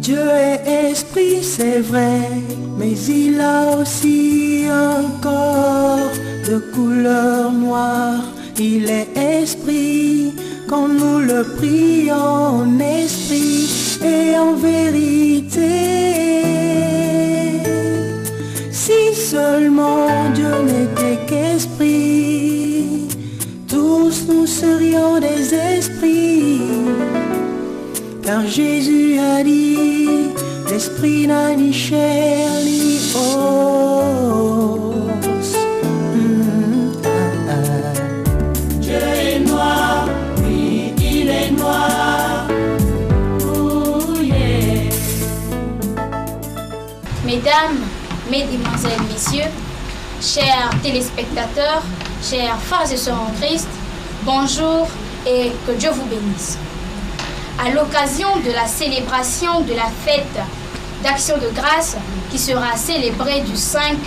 Dieu est esprit, c'est vrai, mais il a aussi un corps de couleur noire. Il est esprit, quand nous le prions en esprit et en vérité. Si seulement Dieu n'était qu'esprit, tous nous serions des esprits. Car Jésus a dit, l'esprit n'a ni chair ni os. Dieu est noir, oui, il est noir. Oh yeah. Mesdames, mesdemoiselles, messieurs, chers téléspectateurs, chers frères et sœurs en Christ, bonjour et que Dieu vous bénisse. À l'occasion de la célébration de la fête d'Action de grâce qui sera célébrée du 5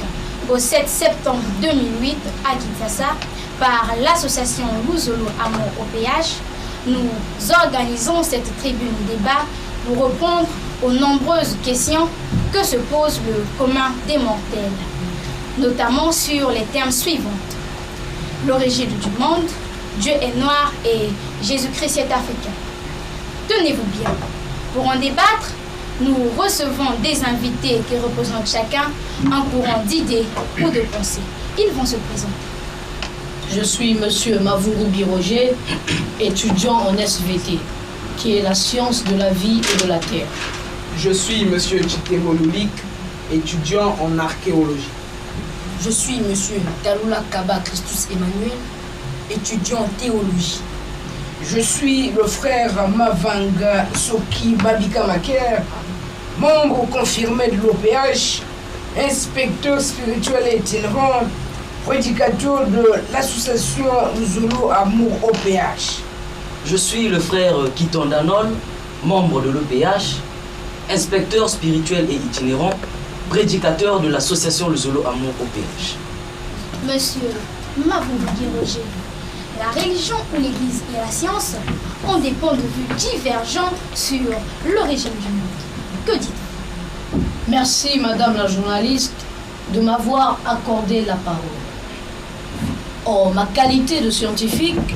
au 7 septembre 2008 à Kinshasa par l'association Luzolo Amour OPH, nous organisons cette tribune débat pour répondre aux nombreuses questions que se pose le commun des mortels, notamment sur les thèmes suivants. L'origine du monde, Dieu est noir et Jésus-Christ est africain. Tenez-vous bien. Pour en débattre, nous recevons des invités qui représentent chacun un courant d'idées ou de pensées. Ils vont se présenter. Je suis Monsieur Mavungu Roger, étudiant en SVT, qui est la science de la vie et de la terre. Je suis Monsieur Chitemo Lulik, étudiant en archéologie. Je suis Monsieur Talula Kaba Christus Emmanuel, étudiant en théologie. Je suis le frère Mavanga Soki Babika Maker, membre confirmé de l'OPH, inspecteur spirituel et itinérant, prédicateur de l'association Luzolo Amour OPH. Je suis le frère Kiton Danol, membre de l'OPH, inspecteur spirituel et itinérant, prédicateur de l'association Luzolo Amour OPH. Monsieur Mavungi Roger, la religion ou l'Église et la science ont des points de vue divergents sur l'origine du monde. Que dites-vous? Merci, Madame la journaliste, de m'avoir accordé la parole. En ma qualité de scientifique,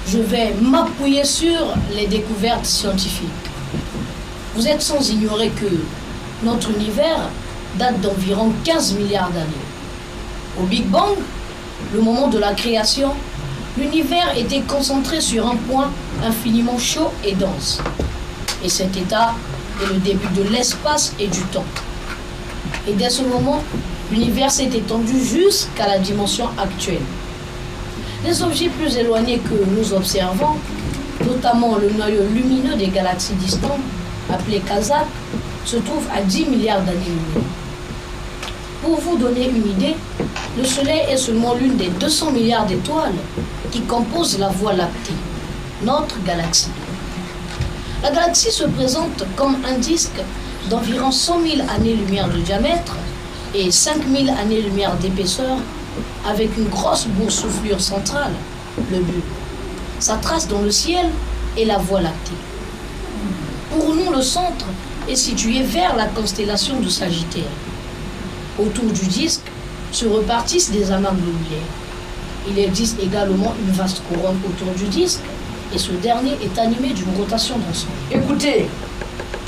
je vais m'appuyer sur les découvertes scientifiques. Vous êtes sans ignorer que notre univers date d'environ 15 milliards d'années. Au Big Bang, le moment de la création, l'univers était concentré sur un point infiniment chaud et dense. Et cet état est le début de l'espace et du temps. Et dès ce moment, l'univers s'est étendu jusqu'à la dimension actuelle. Les objets plus éloignés que nous observons, notamment le noyau lumineux des galaxies distantes, appelé Kazakh, se trouvent à 10 milliards d'années-lumière. Pour vous donner une idée, le Soleil est seulement l'une des 200 milliards d'étoiles qui composent la Voie lactée, notre galaxie. La galaxie se présente comme un disque d'environ 100 000 années-lumière de diamètre et 5 000 années-lumière d'épaisseur, avec une grosse boursouflure centrale, le bulbe. Sa trace dans le ciel est la Voie lactée. Pour nous, le centre est situé vers la constellation de Sagittaire. Autour du disque se repartissent des amas de lumière. Il existe également une vaste couronne autour du disque et ce dernier est animé d'une rotation d'ensemble. Écoutez,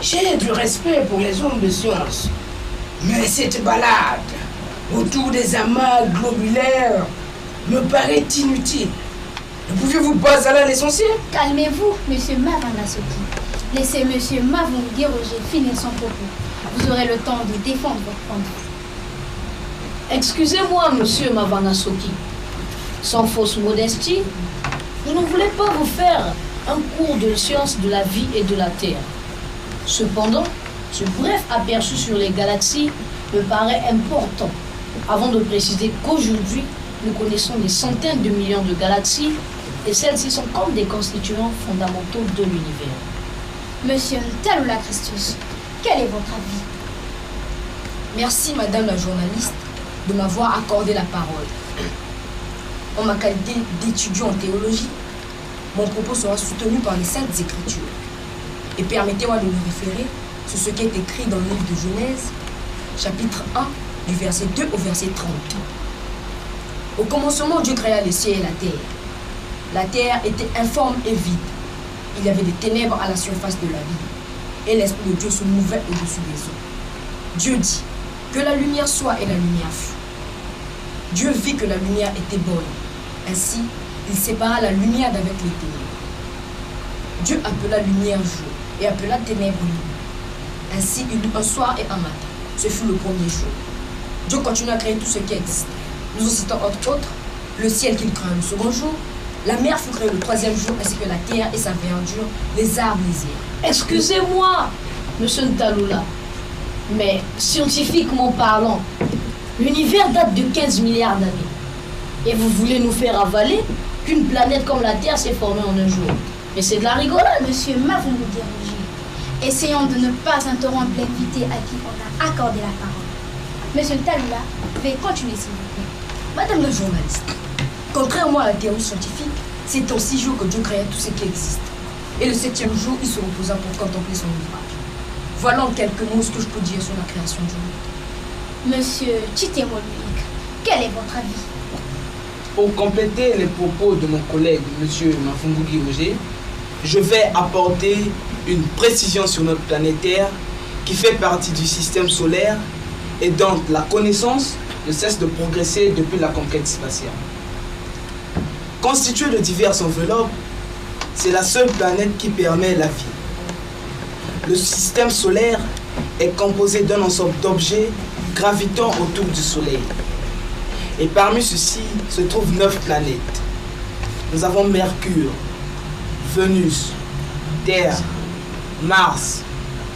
j'ai du respect pour les hommes de science, mais cette balade autour des amas globulaires me paraît inutile. Ne pouviez-vous pas aller à l'essentiel? Calmez-vous, monsieur Mavanasoki. Laissez monsieur Mavungi Roger finir son propos. Vous aurez le temps de défendre votre point de vue. Excusez-moi, monsieur Mavanasoki. Sans fausse modestie, je ne voulais pas vous faire un cours de science de la vie et de la Terre. Cependant, ce bref aperçu sur les galaxies me paraît important, avant de préciser qu'aujourd'hui, nous connaissons des centaines de millions de galaxies et celles-ci sont comme des constituants fondamentaux de l'univers. Monsieur Talula Christus, quel est votre avis? Merci, madame la journaliste, de m'avoir accordé la parole. En ma qualité d'étudiant en théologie, mon propos sera soutenu par les Saintes Écritures. Et permettez-moi de me référer sur ce qui est écrit dans le livre de Genèse, chapitre 1, du verset 2 au verset 30. Au commencement, Dieu créa les cieux et la terre. La terre était informe et vide. Il y avait des ténèbres à la surface de la vie, et l'Esprit de Dieu se mouvait au-dessus des eaux. Dieu dit, que la lumière soit, et la lumière fut. Dieu vit que la lumière était bonne. Ainsi, il sépara la lumière d'avec les ténèbres. Dieu appela lumière jour, et appela ténèbres nuit. Ainsi, il y eut un soir et un matin. Ce fut le premier jour. Dieu continue à créer tout ce qui existe. Nous en citons entre autres le ciel qu'il créa le second jour, la mer fut créée le troisième jour, ainsi que la terre et sa verdure, les arbres, les airs. Excusez-moi, monsieur Ntalula, mais scientifiquement parlant, l'univers date de 15 milliards d'années. Et vous voulez nous faire avaler qu'une planète comme la Terre s'est formée en un jour. Mais c'est de la rigolade. Monsieur Mavungu Roger, essayons de ne pas interrompre l'invité à qui on a accordé la parole. Monsieur Ntalula, veuillez continuer s'il vous plaît. Madame la journaliste, contrairement à la théorie scientifique, c'est en 6 jours que Dieu créa tout ce qui existe. Et le 7e jour, il se reposa pour contempler son ouvrage. Voilà en quelques mots ce que je peux dire sur la création du monde. Monsieur Chitemoluik, quel est votre avis? Pour compléter les propos de mon collègue, monsieur Mavungu Roger, je vais apporter une précision sur notre planète Terre qui fait partie du système solaire et dont la connaissance ne cesse de progresser depuis la conquête spatiale. Constituée de diverses enveloppes, c'est la seule planète qui permet la vie. Le système solaire est composé d'un ensemble d'objets gravitant autour du Soleil. Et parmi ceux-ci se trouvent 9 planètes. Nous avons Mercure, Vénus, Terre, Mars,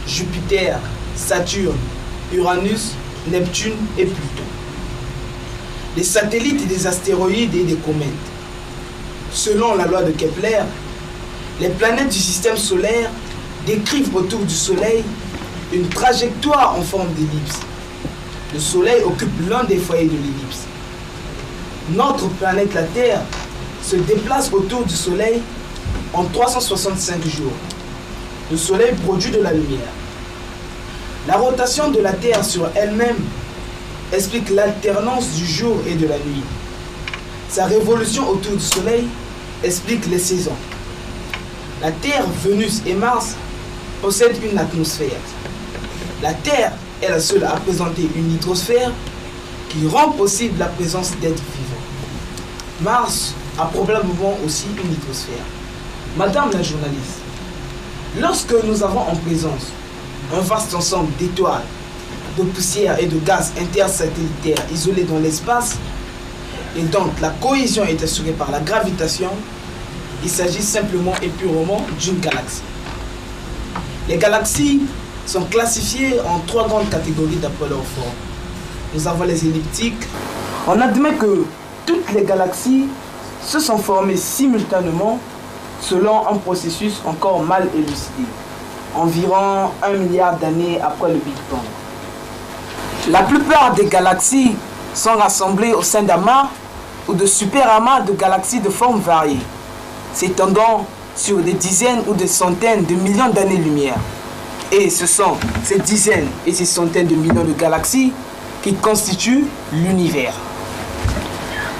Jupiter, Saturne, Uranus, Neptune et Pluton. Les satellites et des astéroïdes et des comètes. Selon la loi de Kepler, les planètes du système solaire décrivent autour du Soleil une trajectoire en forme d'ellipse. Le Soleil occupe l'un des foyers de l'ellipse. Notre planète, la Terre, se déplace autour du Soleil en 365 jours. Le Soleil produit de la lumière. La rotation de la Terre sur elle-même explique l'alternance du jour et de la nuit. Sa révolution autour du Soleil explique les saisons. La Terre, Vénus et Mars possèdent une atmosphère. La Terre est la seule à présenter une hydrosphère qui rend possible la présence d'êtres vivants. Mars a probablement aussi une hydrosphère. Madame la journaliste, lorsque nous avons en présence un vaste ensemble d'étoiles, de poussière et de gaz intersatellitaires isolés dans l'espace, et dont la cohésion est assurée par la gravitation, il s'agit simplement et purement d'une galaxie. Les galaxies sont classifiées en 3 grandes catégories d'après leur forme. Nous avons les elliptiques. On admet que toutes les galaxies se sont formées simultanément selon un processus encore mal élucidé, environ 1 milliard d'années après le Big Bang. La plupart des galaxies sont rassemblées au sein d'amas ou de superamas de galaxies de formes variées, s'étendant sur des dizaines ou des centaines de millions d'années-lumière. Et ce sont ces dizaines et ces centaines de millions de galaxies qui constituent l'univers.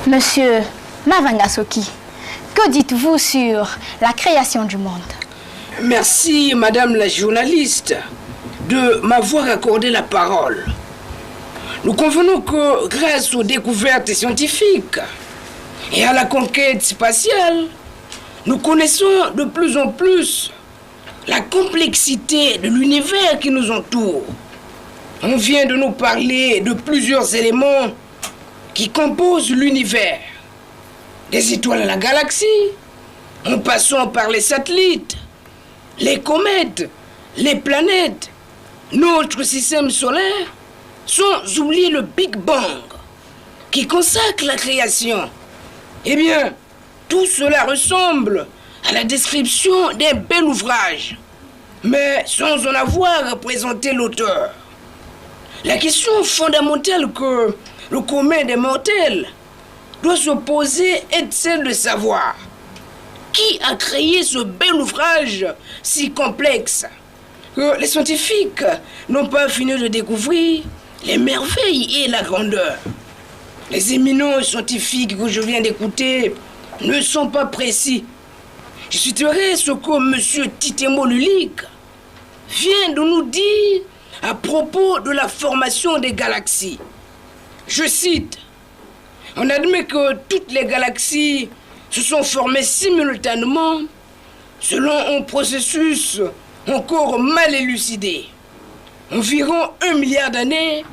Monsieur Mavangasoki, que dites-vous sur la création du monde? Merci, madame la journaliste, de m'avoir accordé la parole. Nous convenons que grâce aux découvertes scientifiques et à la conquête spatiale, nous connaissons de plus en plus la complexité de l'univers qui nous entoure. On vient de nous parler de plusieurs éléments qui composent l'univers. Des étoiles à la galaxie, en passant par les satellites, les comètes, les planètes, notre système solaire, sans oublier le Big Bang, qui consacre la création. Eh bien, tout cela ressemble à la description d'un bel ouvrage, mais sans en avoir représenté l'auteur. La question fondamentale que le commun des mortels doit se poser est celle de savoir qui a créé ce bel ouvrage si complexe, que les scientifiques n'ont pas fini de découvrir les merveilles et la grandeur. Les éminents scientifiques que je viens d'écouter ne sont pas précis. Je citerai ce que M. Titembo Lulik vient de nous dire à propos de la formation des galaxies. Je cite, « On admet que toutes les galaxies se sont formées simultanément selon un processus encore mal élucidé. Environ 1 milliard d'années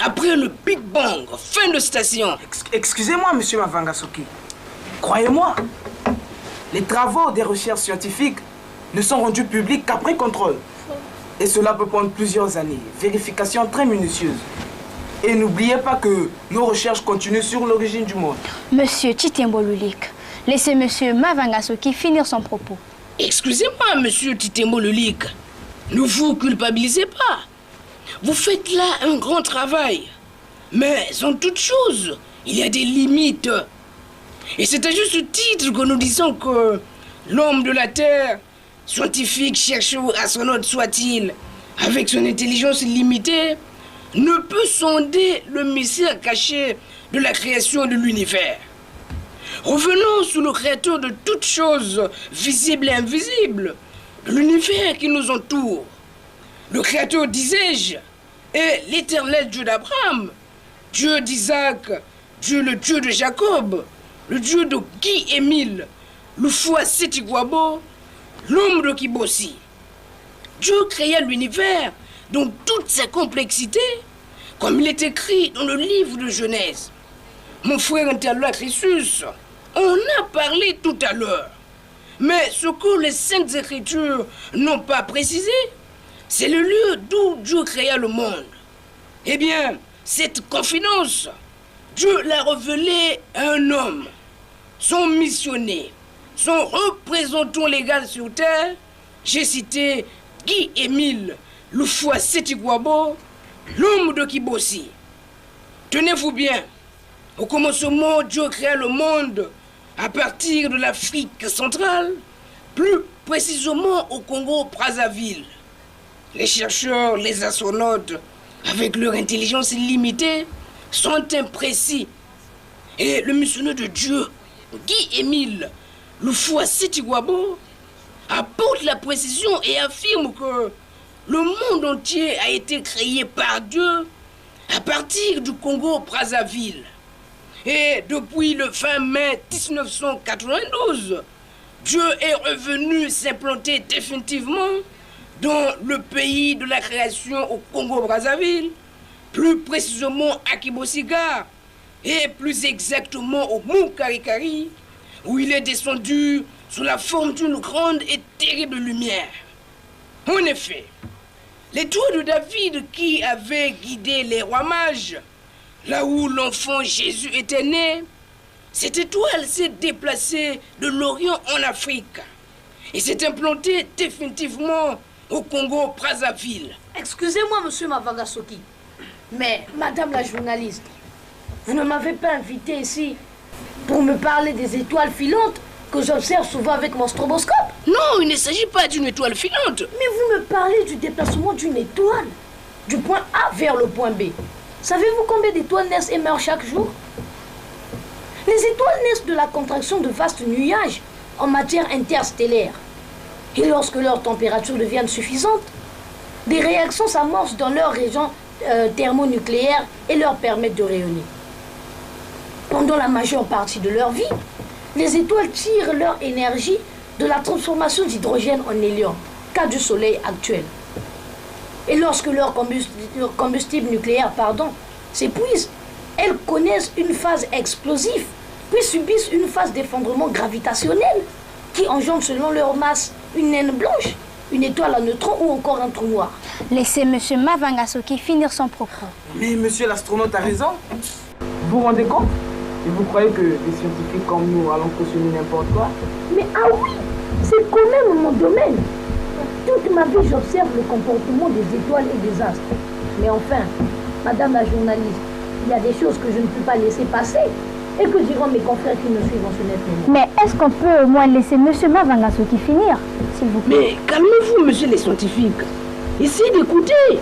après le Big Bang, fin de station. » Excusez-moi, monsieur Mavangasoki. Croyez-moi, les travaux des recherches scientifiques ne sont rendus publics qu'après contrôle. Et cela peut prendre plusieurs années. Vérification très minutieuse. Et n'oubliez pas que nos recherches continuent sur l'origine du monde. Monsieur Titembo Lulik, laissez monsieur Mavangasoki finir son propos. Excusez-moi, monsieur Titembo Lulik. Ne vous culpabilisez pas. Vous faites là un grand travail. Mais en toute chose, il y a des limites. Et c'est à juste titre que nous disons que l'homme de la Terre, scientifique, chercheur, astronaute soit-il, avec son intelligence limitée, ne peut sonder le mystère caché de la création de l'univers. Revenons sur le créateur de toutes choses, visibles et invisibles, de l'univers qui nous entoure. Le créateur, disais-je, est l'éternel Dieu d'Abraham, Dieu d'Isaac, Dieu le Dieu de Jacob, le Dieu de Guy-Émile, le Fouas Setigwabo, l'homme de Kibossi. Dieu créa l'univers dans toute sa complexité, comme il est écrit dans le livre de Genèse. Mon frère interlocuteur Christus, on a parlé tout à l'heure. Mais ce que les Saintes Écritures n'ont pas précisé, c'est le lieu d'où Dieu créa le monde. Eh bien, cette confidence, Dieu l'a révélée à un homme, son missionnaire, son représentant légal sur terre. J'ai cité Guy-Émile Lufua Setigwabo, l'homme de Kibossi. Tenez-vous bien, au commencement, Dieu créa le monde à partir de l'Afrique centrale, plus précisément au Congo-Brazzaville. Les chercheurs, les astronautes, avec leur intelligence limitée, sont imprécis. Et le missionnaire de Dieu, Guy-Émile Lufua Setigwabo, apporte la précision et affirme que le monde entier a été créé par Dieu à partir du Congo-Brazzaville. Et depuis le 20 mai 1992, Dieu est revenu s'implanter définitivement dans le pays de la création au Congo-Brazzaville, plus précisément à Kibosiga, et plus exactement au Moukarikari, où il est descendu sous la forme d'une grande et terrible lumière. En effet, l'étoile de David qui avait guidé les rois mages, là où l'enfant Jésus était né, cette étoile s'est déplacée de l'Orient en Afrique et s'est implantée définitivement au Congo-Brazzaville. Excusez-moi, monsieur Mavangasoki, mais madame la journaliste, vous ne m'avez pas invité ici pour me parler des étoiles filantes que j'observe souvent avec mon stroboscope. Non, il ne s'agit pas d'une étoile filante. Mais vous me parlez du déplacement d'une étoile, du point A vers le point B. Savez-vous combien d'étoiles naissent et meurent chaque jour? Les étoiles naissent de la contraction de vastes nuages en matière interstellaire. Et lorsque leur température devient suffisante, des réactions s'amorcent dans leur région thermonucléaire et leur permettent de rayonner. Pendant la majeure partie de leur vie, les étoiles tirent leur énergie de la transformation d'hydrogène en hélium, cas du Soleil actuel. Et lorsque leur combustible nucléaire s'épuise, elles connaissent une phase explosive, puis subissent une phase d'effondrement gravitationnel qui engendre selon leur masse une naine blanche, une étoile à neutrons ou encore un trou noir. Laissez M. Mavangasoki finir son propos. Mais monsieur l'astronaute a raison. Vous vous rendez compte? Et vous croyez que des scientifiques comme nous allons cautionner n'importe quoi? Mais ah oui, c'est quand même mon domaine. Toute ma vie, j'observe le comportement des étoiles et des astres. Mais enfin, madame la journaliste, il y a des choses que je ne peux pas laisser passer et que diront mes confrères qui me suivent en ce net moment. Mais est-ce qu'on peut au moins laisser M. Mavangasoki finir, s'il vous plaît? Mais calmez-vous, monsieur les scientifiques. Essayez d'écouter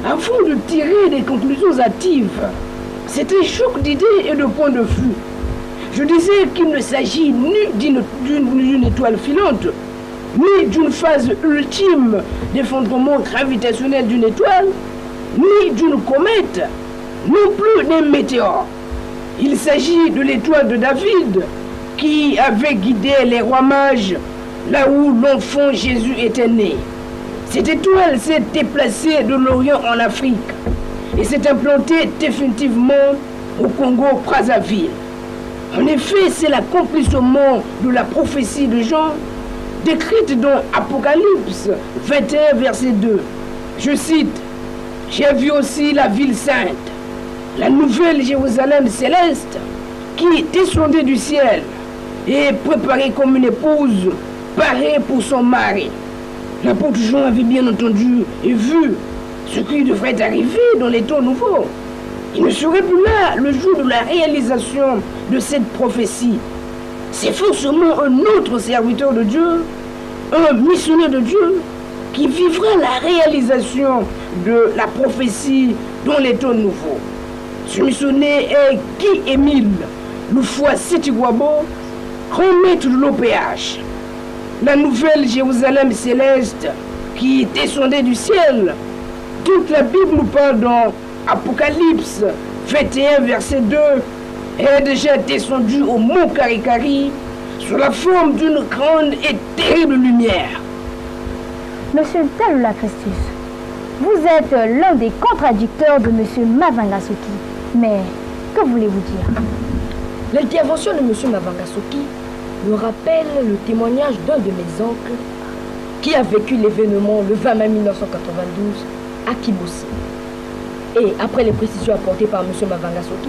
afin de tirer des conclusions hâtives. C'est un choc d'idées et de points de vue. Je disais qu'il ne s'agit ni d'une étoile filante, ni d'une phase ultime d'effondrement gravitationnel d'une étoile, ni d'une comète, non plus d'un météore. Il s'agit de l'étoile de David qui avait guidé les rois mages là où l'enfant Jésus était né. Cette étoile s'est déplacée de l'Orient en Afrique et s'est implantée définitivement au Congo-Brazzaville. En effet, c'est l'accomplissement de la prophétie de Jean décrite dans Apocalypse 21, verset 2. Je cite, « J'ai vu aussi la ville sainte, la nouvelle Jérusalem céleste, qui descendait du ciel et préparée comme une épouse parée pour son mari. » L'apôtre Jean avait bien entendu et vu ce qui devrait arriver dans les temps nouveaux. Il ne serait plus là le jour de la réalisation de cette prophétie. C'est forcément un autre serviteur de Dieu, un missionnaire de Dieu, qui vivra la réalisation de la prophétie dans les temps nouveaux. Ce missionnaire est Guy Émile Loufoua Setigwabo, grand maître de l'OPH. La nouvelle Jérusalem céleste qui descendait du ciel. Toute la Bible nous parle dans Apocalypse 21, verset 2, est déjà descendue au mont Karikari sous la forme d'une grande et terrible lumière. Monsieur Talula Christus, vous êtes l'un des contradicteurs de Monsieur Mavangasoki. Mais que voulez-vous dire? L'intervention de Monsieur Mavangasoki me rappelle le témoignage d'un de mes oncles qui a vécu l'événement le 20 mai 1992 à Kibossi. Et après les précisions apportées par M. Mavangasoki,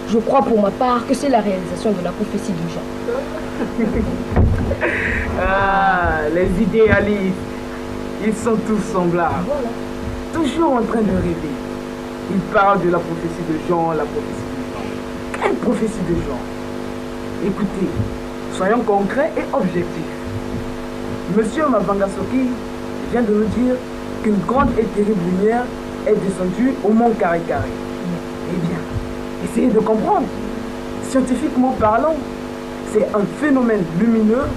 je crois pour ma part que c'est la réalisation de la prophétie de Jean. Ah, les idéalistes, ils sont tous semblables. Voilà. Toujours en train de rêver. Ils parlent de la prophétie de Jean, la prophétie de Jean. Quelle prophétie de Jean? Écoutez, soyons concrets et objectifs. Monsieur Mavangasoki vient de nous dire qu'une grande et terrible lumière est descendue au mont Karikari. Eh bien, essayez de comprendre. Scientifiquement parlant, c'est un phénomène lumineux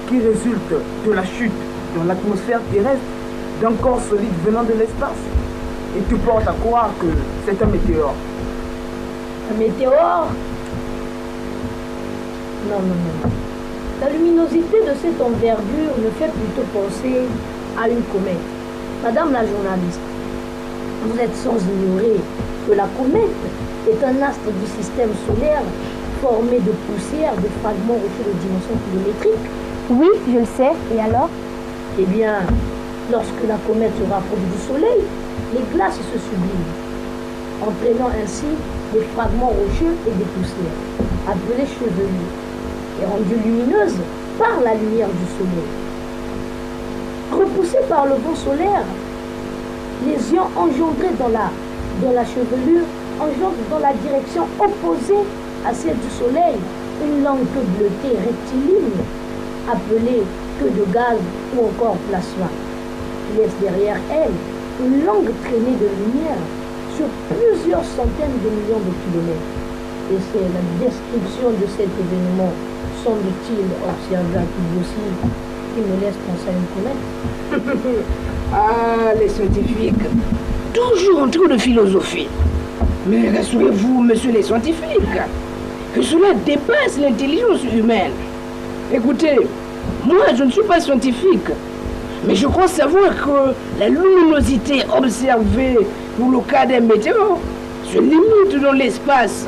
qui résulte de la chute dans l'atmosphère terrestre d'un corps solide venant de l'espace. Et tu portes à croire que c'est un météore. Un météore? Non, non, non. La luminosité de cette envergure me fait plutôt penser à une comète. Madame la journaliste, vous êtes sans ignorer que la comète est un astre du système solaire formé de poussière, de fragments rocheux de dimension kilométrique. Oui, je le sais. Et alors? Eh bien, lorsque la comète se rapproche du Soleil, les glaces se subliment, entraînant ainsi des fragments rocheux et des poussières, appelées chevelures, et rendues lumineuses par la lumière du Soleil. Repoussés par le vent solaire, les ions engendrés dans la chevelure engendrent dans la direction opposée à celle du Soleil une langue bleutée rectiligne appelée queue de gaz ou encore plasma, qui laisse derrière elle une longue traînée de lumière sur plusieurs centaines de millions de kilomètres. Et c'est la description de cet événement, semble-t-il, observé à Kibossi, qui me laisse penser à une comète. Ah, les scientifiques, toujours en train de philosophie. Mais rassurez-vous, monsieur les scientifiques, que cela dépasse l'intelligence humaine. Écoutez, moi je ne suis pas scientifique, mais je crois savoir que la luminosité observée pour le cas des météores se limite dans l'espace.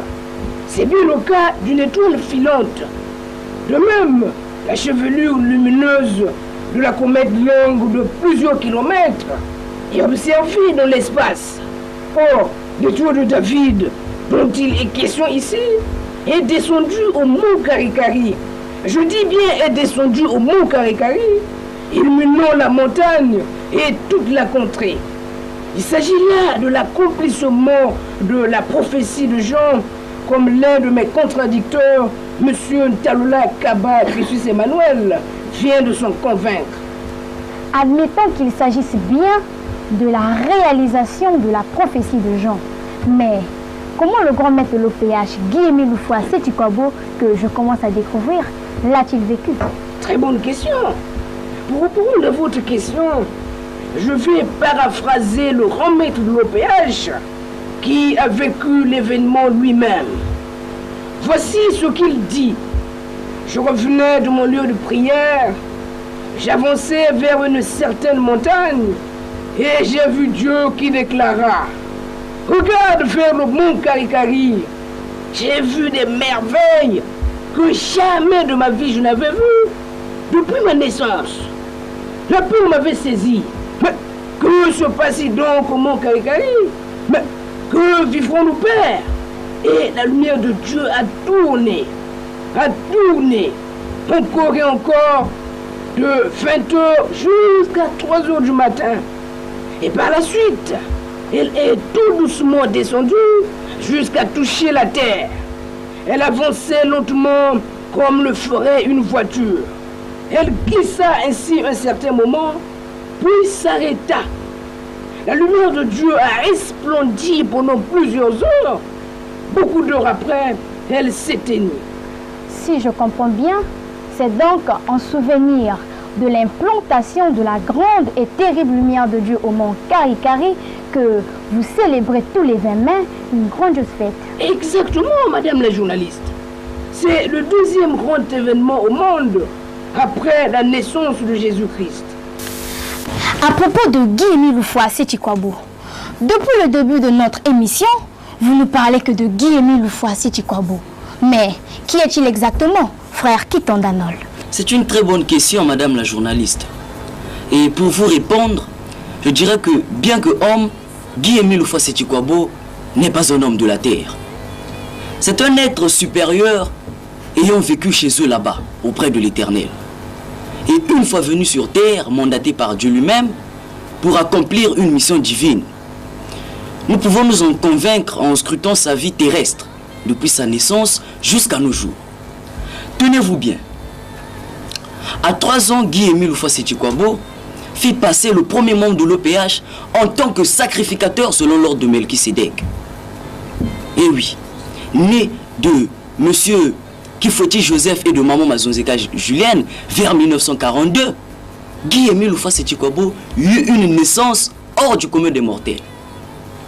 C'est bien le cas d'une étoile filante. De même, la chevelure lumineuse de la comète longue de plusieurs kilomètres est observée dans l'espace. Or, l'étoile de David, dont il est question ici, est descendue au mont Karikari. Je dis bien est descendue au mont Karikari, illuminant la montagne et toute la contrée. Il s'agit là de l'accomplissement de la prophétie de Jean, comme l'un de mes contradicteurs, M. Talula Kaba Christus Emmanuel, vient de s'en convaincre. Admettons qu'il s'agisse bien de la réalisation de la prophétie de Jean. Mais comment le grand maître de l'OPH, Guy-Émile Loufoua Sétikwabo, que je commence à découvrir, l'a-t-il vécu? Très bonne question. Pour répondre à votre question, je vais paraphraser le grand maître de l'OPH qui a vécu l'événement lui-même. Voici ce qu'il dit. Je revenais de mon lieu de prière, j'avançais vers une certaine montagne et j'ai vu Dieu qui déclara: regarde vers le mont Karikari, j'ai vu des merveilles que jamais de ma vie je n'avais vues depuis ma naissance. La peur m'avait saisi. Mais que se passe-t-il donc au mont Karikari? Mais que vivront nos pères? Et la lumière de Dieu a tourné, encore et encore, de 20h jusqu'à 3h du matin. Et par la suite, elle est tout doucement descendue jusqu'à toucher la terre. Elle avançait lentement comme le ferait une voiture. Elle glissa ainsi un certain moment, puis s'arrêta. La lumière de Dieu a resplendi pendant plusieurs heures. Beaucoup d'heures après, elle s'éteignit. Si je comprends bien, c'est donc en souvenir de l'implantation de la grande et terrible lumière de Dieu au mont Karikari que vous célébrez tous les 20 mai une grandeuse fête. Exactement, madame la journaliste. C'est le deuxième grand événement au monde après la naissance de Jésus-Christ. À propos de Guy-Émile Loufoua Sétikwabo, depuis le début de notre émission, vous ne parlez que de Guy-Émile Loufoua Sétikwabo. Mais qui est-il exactement, frère Kitondanol? C'est une très bonne question, madame la journaliste. Et pour vous répondre, je dirais que bien que homme, Guy-Émile Loufoua Sétikwabo n'est pas un homme de la terre. C'est un être supérieur ayant vécu chez eux là-bas, auprès de l'Éternel. Et une fois venu sur terre, mandaté par Dieu lui-même, pour accomplir une mission divine. Nous pouvons nous en convaincre en scrutant sa vie terrestre, depuis sa naissance jusqu'à nos jours. Tenez-vous bien. À 3 ans, Guy-Émile Loufoua Sétikwabo fit passer le premier membre de l'OPH en tant que sacrificateur selon l'ordre de Melchisédek. Et oui, né de monsieur Kifoti Joseph et de maman Mazonzeka Julienne vers 1942, Guy-Émile Loufoua Sétikwabo eut une naissance hors du commun des mortels.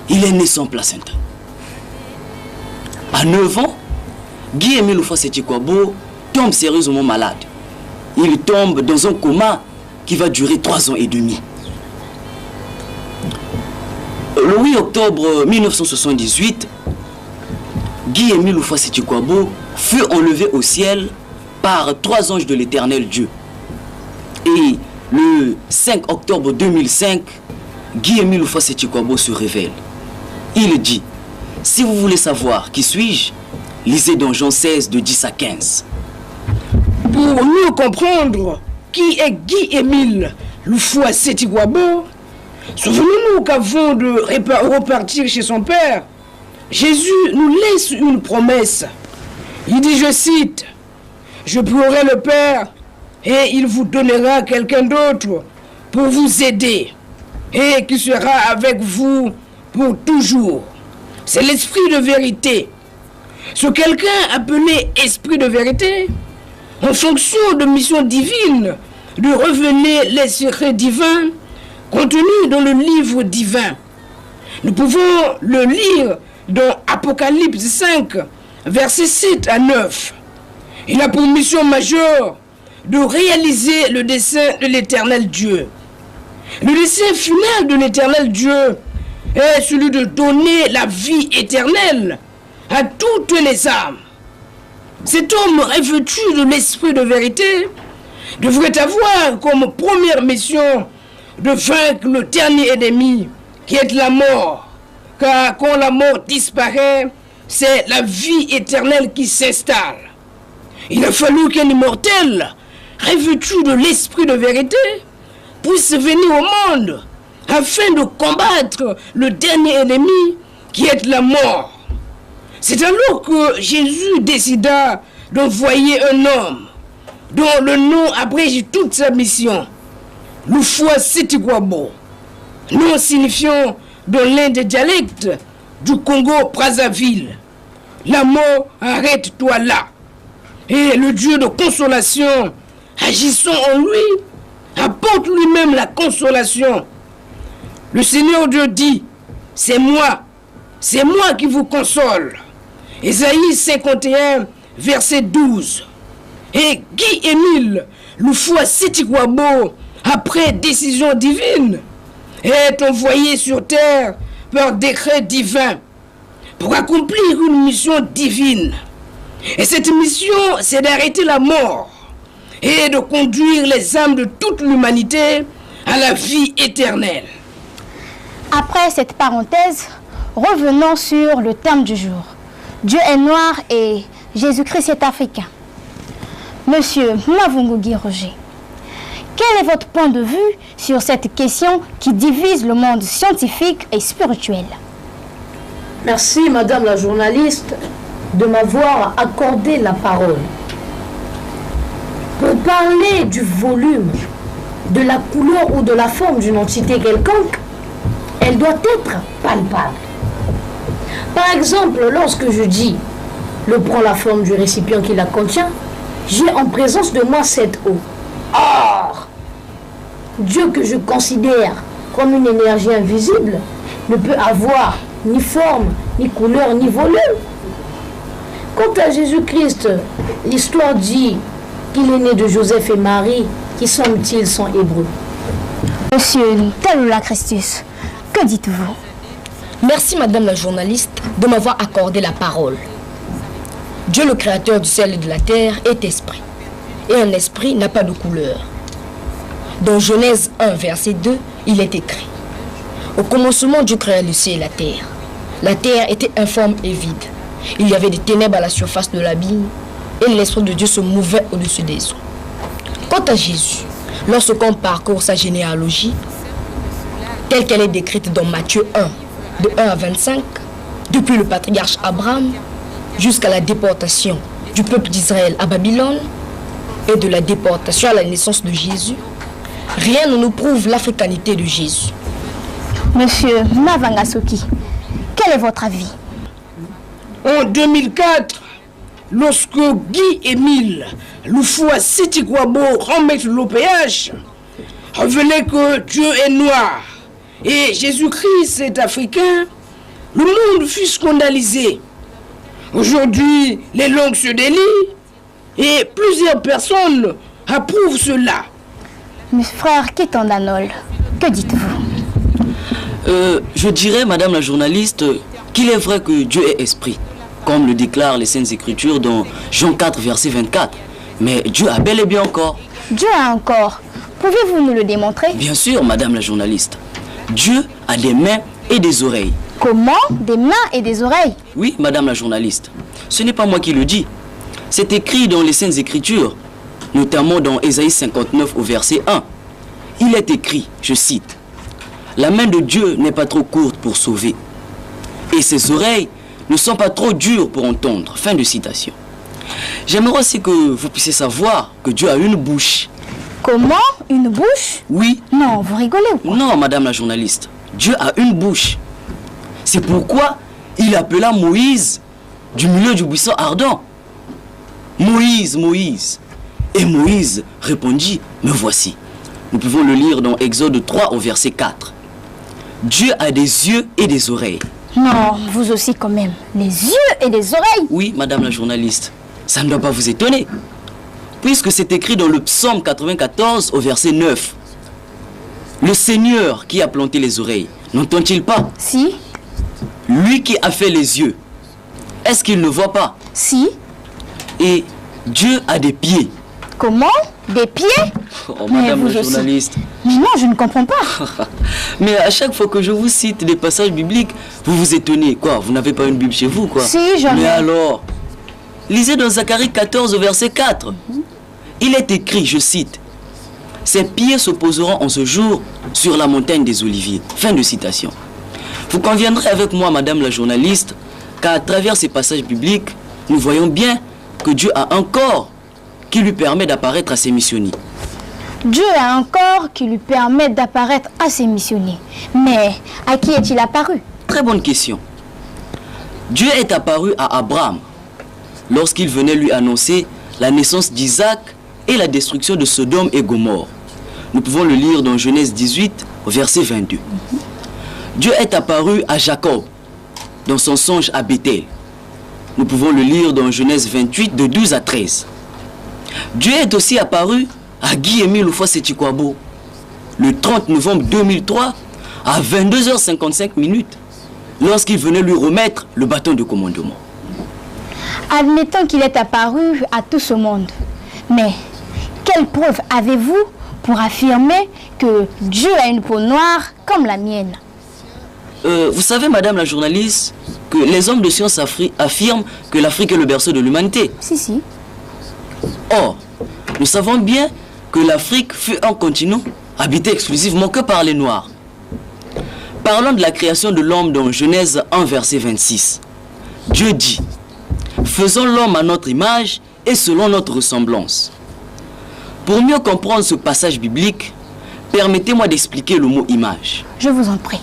Il est né sans placenta. À 9 ans, Guy-Émile Loufoua Sétikwabo tombe sérieusement malade. Il tombe dans un coma qui va durer 3 ans et demi. Le 8 octobre 1978, Guy-Émile Loufoua Sétikwabo fut enlevé au ciel par 3 anges de l'Éternel Dieu. Et le 5 octobre 2005, Guy-Émile Loufoua Sétikwabo se révèle. Il dit: si vous voulez savoir qui suis-je, lisez dans Jean 16 de 10 à 15. Pour mieux comprendre qui est Guy-Émile Loufoua Sétikwabo, souvenons-nous qu'avant de repartir chez son père, Jésus nous laisse une promesse. Il dit, je cite: je prierai le Père et il vous donnera quelqu'un d'autre pour vous aider et qui sera avec vous pour toujours. C'est l'esprit de vérité. Ce quelqu'un appelé esprit de vérité, en fonction de mission divine, de révéler les secrets divins contenus dans le livre divin. Nous pouvons le lire dans Apocalypse 5, versets 7 à 9. Il a pour mission majeure de réaliser le dessein de l'Éternel Dieu. Le dessein final de l'Éternel Dieu est celui de donner la vie éternelle à toutes les âmes. Cet homme revêtu de l'esprit de vérité devrait avoir comme première mission de vaincre le dernier ennemi qui est la mort. Car quand la mort disparaît, c'est la vie éternelle qui s'installe. Il a fallu qu'un immortel revêtu de l'esprit de vérité puisse venir au monde afin de combattre le dernier ennemi qui est la mort. C'est alors que Jésus décida d'envoyer un homme dont le nom abrège toute sa mission, Loufoua Sétikwabo, nom signifiant dans l'un des dialectes du Congo-Brazzaville. La mort, arrête-toi là. Et le Dieu de consolation, agissant en lui, apporte lui-même la consolation. Le Seigneur Dieu dit, c'est moi qui vous console. Ésaïe 51, verset 12. Et Guy-Émile Loufoua Sitikwabo, après décision divine, est envoyé sur terre par décret divin pour accomplir une mission divine. Et cette mission, c'est d'arrêter la mort et de conduire les âmes de toute l'humanité à la vie éternelle. Après cette parenthèse, revenons sur le thème du jour. Dieu est noir et Jésus-Christ est africain. Monsieur Mavungugi Roger, quel est votre point de vue sur cette question qui divise le monde scientifique et spirituel? Merci, madame la journaliste, de m'avoir accordé la parole. Pour parler du volume, de la couleur ou de la forme d'une entité quelconque, elle doit être palpable. Par exemple, lorsque je dis « l'eau prend la forme du récipient qui la contient », j'ai en présence de moi cette eau. Or, Dieu que je considère comme une énergie invisible ne peut avoir ni forme, ni couleur, ni volume. Quant à Jésus-Christ, l'histoire dit qu'il est né de Joseph et Marie, qui semble-t-il sont hébreux. Monsieur Talula Christus, que dites-vous? Merci, madame la journaliste, de m'avoir accordé la parole. Dieu, le créateur du ciel et de la terre, est esprit. Et un esprit n'a pas de couleur. Dans Genèse 1, verset 2, il est écrit: au commencement, Dieu créa le ciel et la terre. La terre était informe et vide. Il y avait des ténèbres à la surface de l'abîme, et l'Esprit de Dieu se mouvait au-dessus des eaux. Quant à Jésus, lorsqu'on parcourt sa généalogie, telle qu'elle est décrite dans Matthieu 1, de 1 à 25, depuis le patriarche Abraham jusqu'à la déportation du peuple d'Israël à Babylone et de la déportation à la naissance de Jésus, rien ne nous prouve l'africanité de Jésus. Monsieur Mavangasoki, quel est votre avis? En 2004, lorsque Guy-Émile Loufoua Sitikwabo remet l'OPH, révélait que Dieu est noir et Jésus-Christ est africain, le monde fut scandalisé. Aujourd'hui, les langues se délient et plusieurs personnes approuvent cela. Mes frères Ketandanol, que dites-vous? Je dirais, madame la journaliste, qu'il est vrai que Dieu est esprit, comme le déclarent les Saintes Écritures dans Jean 4, verset 24. Mais Dieu a bel et bien un corps. Dieu a un corps. Pouvez-vous nous le démontrer? Bien sûr, madame la journaliste. Dieu a des mains et des oreilles. Comment? Des mains et des oreilles? Oui, madame la journaliste. Ce n'est pas moi qui le dis. C'est écrit dans les Saintes Écritures, notamment dans Ésaïe 59 au verset 1. Il est écrit, je cite: la main de Dieu n'est pas trop courte pour sauver, et ses oreilles ne sont pas trop dures pour entendre. Fin de citation. J'aimerais aussi que vous puissiez savoir que Dieu a une bouche. Comment? Une bouche? Oui. Non, vous rigolez ou quoi? Non, madame la journaliste. Dieu a une bouche. C'est pourquoi il appela Moïse du milieu du buisson ardent. Moïse, Moïse. Et Moïse répondit: me voici. Nous pouvons le lire dans Exode 3 au verset 4. Dieu a des yeux et des oreilles. Non, vous aussi quand même. Les yeux et les oreilles? Oui, madame la journaliste. Ça ne doit pas vous étonner, puisque c'est écrit dans le psaume 94 au verset 9. Le Seigneur qui a planté les oreilles, n'entend-il pas? Si. Lui qui a fait les yeux, est-ce qu'il ne voit pas? Si. Et Dieu a des pieds. Comment? Des pieds? Oh, madame la journaliste. Mais non, je ne comprends pas. Mais à chaque fois que je vous cite des passages bibliques, vous vous étonnez. Quoi? Vous n'avez pas une Bible chez vous, quoi? Si, j'en ai. Mais alors, lisez dans Zacharie 14 au verset 4. Il est écrit, je cite: ses pieds se poseront en ce jour sur la montagne des Oliviers. Fin de citation. Vous conviendrez avec moi, madame la journaliste, qu'à travers ces passages bibliques, nous voyons bien que Dieu a un corps qui lui permet d'apparaître à ses missionnaires. Dieu a un corps qui lui permet d'apparaître à ses missionnaires. Mais à qui est-il apparu? Très bonne question. Dieu est apparu à Abraham lorsqu'il venait lui annoncer la naissance d'Isaac et la destruction de Sodome et Gomorrhe. Nous pouvons le lire dans Genèse 18, au verset 22. Dieu est apparu à Jacob dans son songe à Bethel. Nous pouvons le lire dans Genèse 28, de 12 à 13. Dieu est aussi apparu à Guy-Émile Houphouët-Sétiquabo le 30 novembre 2003 à 22h55 lorsqu'il venait lui remettre le bâton de commandement. Admettons qu'il est apparu à tout ce monde. Mais quelle preuve avez-vous pour affirmer que Dieu a une peau noire comme la mienne? Vous savez, madame la journaliste, que les hommes de science affirment que l'Afrique est le berceau de l'humanité. Si. Or, nous savons bien que l'Afrique fut un continent habité exclusivement que par les Noirs. Parlons de la création de l'homme dans Genèse 1, verset 26. Dieu dit, « Faisons l'homme à notre image et selon notre ressemblance. » Pour mieux comprendre ce passage biblique, permettez-moi d'expliquer le mot « image ». Je vous en prie.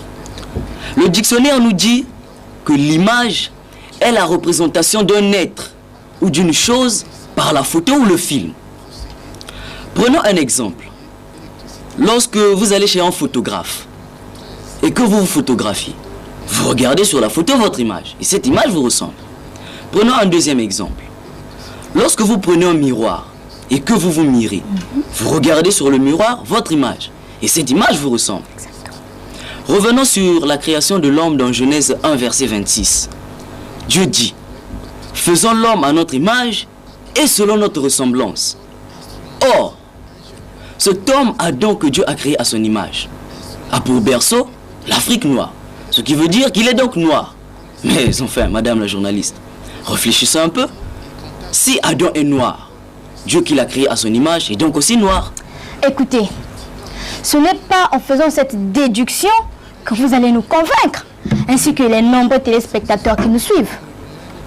Le dictionnaire nous dit que l'image est la représentation d'un être ou d'une chose par la photo ou le film. Prenons un exemple. Lorsque vous allez chez un photographe et que vous vous photographiez, vous regardez sur la photo votre image et cette image vous ressemble. Prenons un deuxième exemple. Lorsque vous prenez un miroir et que vous vous mirez, vous regardez sur le miroir votre image et cette image vous ressemble. Revenons sur la création de l'homme dans Genèse 1, verset 26. Dieu dit, « Faisons l'homme à notre image et selon notre ressemblance. » Or, cet homme Adam que Dieu a créé à son image a pour berceau l'Afrique noire, ce qui veut dire qu'il est donc noir. Mais enfin, madame la journaliste, réfléchissez un peu. Si Adam est noir, Dieu qui l'a créé à son image est donc aussi noir. Écoutez, ce n'est pas en faisant cette déduction que vous allez nous convaincre, ainsi que les nombreux téléspectateurs qui nous suivent.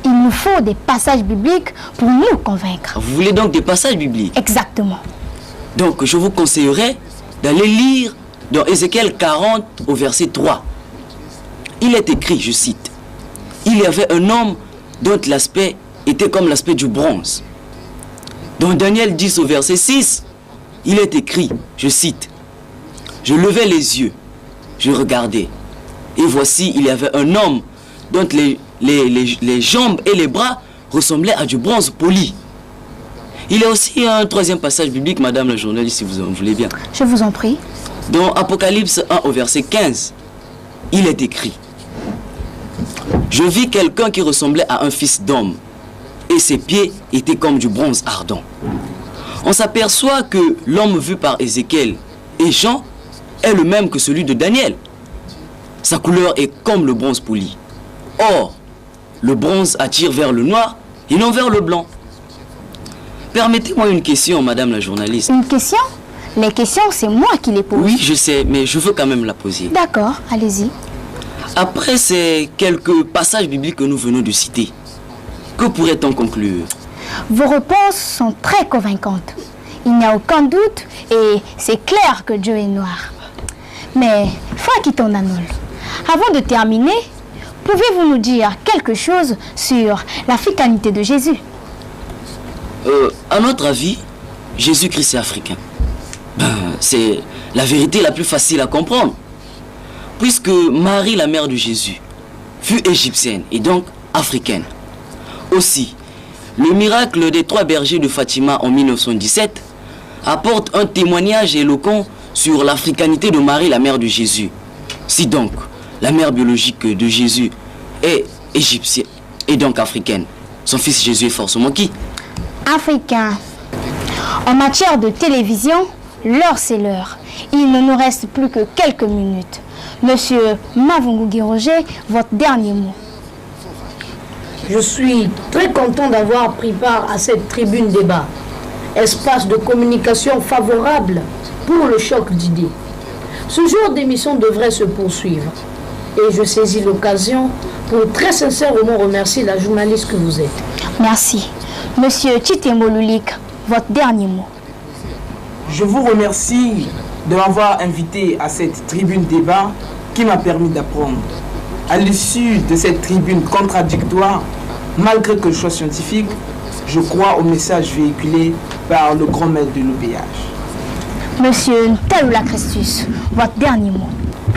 Il nous faut des passages bibliques pour nous convaincre. Vous voulez donc des passages bibliques? Exactement. Donc je vous conseillerais d'aller lire dans Ézéchiel 40 au verset 3. Il est écrit, je cite, « Il y avait un homme dont l'aspect était comme l'aspect du bronze. » Dans Daniel 10 au verset 6, il est écrit, je cite, « Je levai les yeux, je regardais, et voici il y avait un homme dont les jambes et les bras ressemblaient à du bronze poli. » Il y a aussi un troisième passage biblique, madame la journaliste, si vous en voulez bien. Je vous en prie. Dans Apocalypse 1 au verset 15, il est écrit, « Je vis quelqu'un qui ressemblait à un fils d'homme, et ses pieds étaient comme du bronze ardent. » On s'aperçoit que l'homme vu par Ézéchiel et Jean est le même que celui de Daniel. Sa couleur est comme le bronze poli. Or, le bronze attire vers le noir et non vers le blanc. Permettez-moi une question, madame la journaliste. Une question? Les questions, c'est moi qui les pose. Oui, je sais, mais je veux quand même la poser. D'accord, allez-y. Après ces quelques passages bibliques que nous venons de citer, que pourrait-on conclure? Vos réponses sont très convaincantes. Il n'y a aucun doute et c'est clair que Dieu est noir. Mais, Francky Tonanol, avant de terminer, pouvez-vous nous dire quelque chose sur l'africanité de Jésus? À notre avis, Jésus-Christ est africain. C'est la vérité la plus facile à comprendre. Puisque Marie, la mère de Jésus, fut égyptienne et donc africaine. Aussi, le miracle des 3 bergers de Fatima en 1917 apporte un témoignage éloquent sur l'africanité de Marie, la mère de Jésus. Si donc, la mère biologique de Jésus est égyptienne et donc africaine, son fils Jésus est forcément qui? Africain. En matière de télévision, l'heure c'est l'heure. Il ne nous reste plus que quelques minutes. Monsieur Mavungu Roger, votre dernier mot. Je suis très content d'avoir pris part à cette tribune débat. Espace de communication favorable pour le choc d'idées. Ce genre d'émission devrait se poursuivre. Et je saisis l'occasion pour très sincèrement remercier la journaliste que vous êtes. Merci. Monsieur Titemo Lulik, votre dernier mot. Je vous remercie de m'avoir invité à cette tribune débat qui m'a permis d'apprendre. À l'issue de cette tribune contradictoire, malgré que je sois scientifique, je crois au message véhiculé par le grand maître de l'OPH. Monsieur Ntalula Christus, votre dernier mot.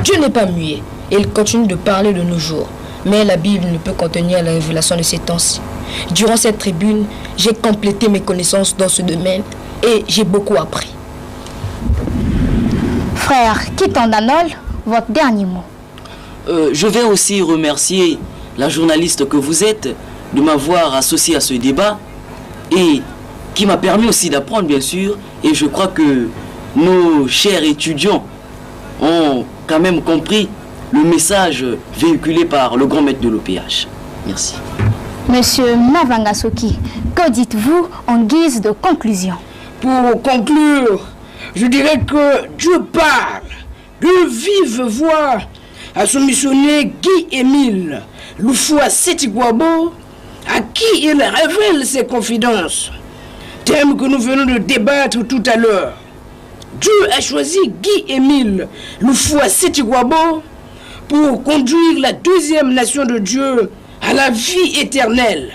Dieu n'est pas muet et il continue de parler de nos jours. Mais la Bible ne peut contenir la révélation de ces temps-ci. Durant cette tribune, j'ai complété mes connaissances dans ce domaine et j'ai beaucoup appris. Frère Kitandanol, votre dernier mot. Je vais aussi remercier la journaliste que vous êtes de m'avoir associé à ce débat et qui m'a permis aussi d'apprendre, bien sûr. Et je crois que nos chers étudiants ont quand même compris le message véhiculé par le grand maître de l'OPH. Merci. Monsieur Mavangasoki, que dites-vous en guise de conclusion? Pour conclure, je dirais que Dieu parle de vive voix à son missionnaire Guy-Émile Loufoua Sétigouabo, à qui il révèle ses confidences. Thème que nous venons de débattre tout à l'heure. Dieu a choisi Guy-Émile Loufoua Sétigouabo pour conduire la deuxième nation de Dieu à la vie éternelle.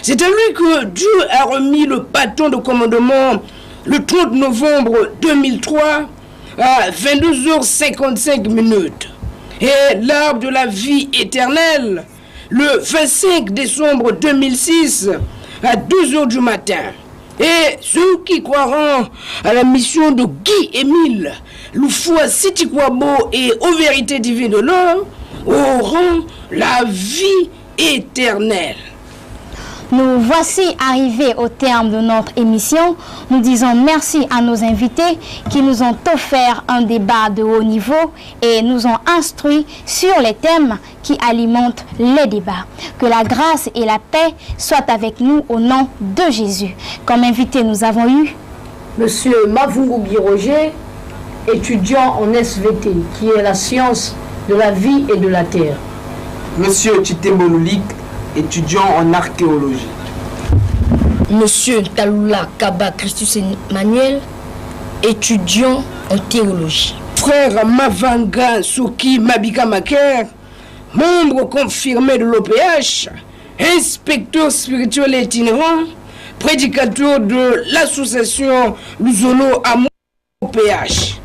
C'est à lui que Dieu a remis le bâton de commandement le 30 novembre 2003 à 22h55. Et l'arbre de la vie éternelle le 25 décembre 2006 à 2h du matin. Et ceux qui croiront à la mission de Guy-Émile Loufoua Sétigouabo et aux vérités divines de l'homme auront la vie éternelle. Nous voici arrivés au terme de notre émission. Nous disons merci à nos invités qui nous ont offert un débat de haut niveau et nous ont instruits sur les thèmes qui alimentent les débats. Que la grâce et la paix soient avec nous au nom de Jésus. Comme invité, nous avons eu Monsieur Mavungu Roger, étudiant en SVT, qui est la science de la vie et de la terre. Monsieur Chitemolulik, étudiant en archéologie. Monsieur Ntalula Kaba Christus Emmanuel, étudiant en théologie. Frère Mavanga Souki Mabika Maker, membre confirmé de l'OPH, inspecteur spirituel itinérant, prédicateur de l'association Luzolo Amour OPH.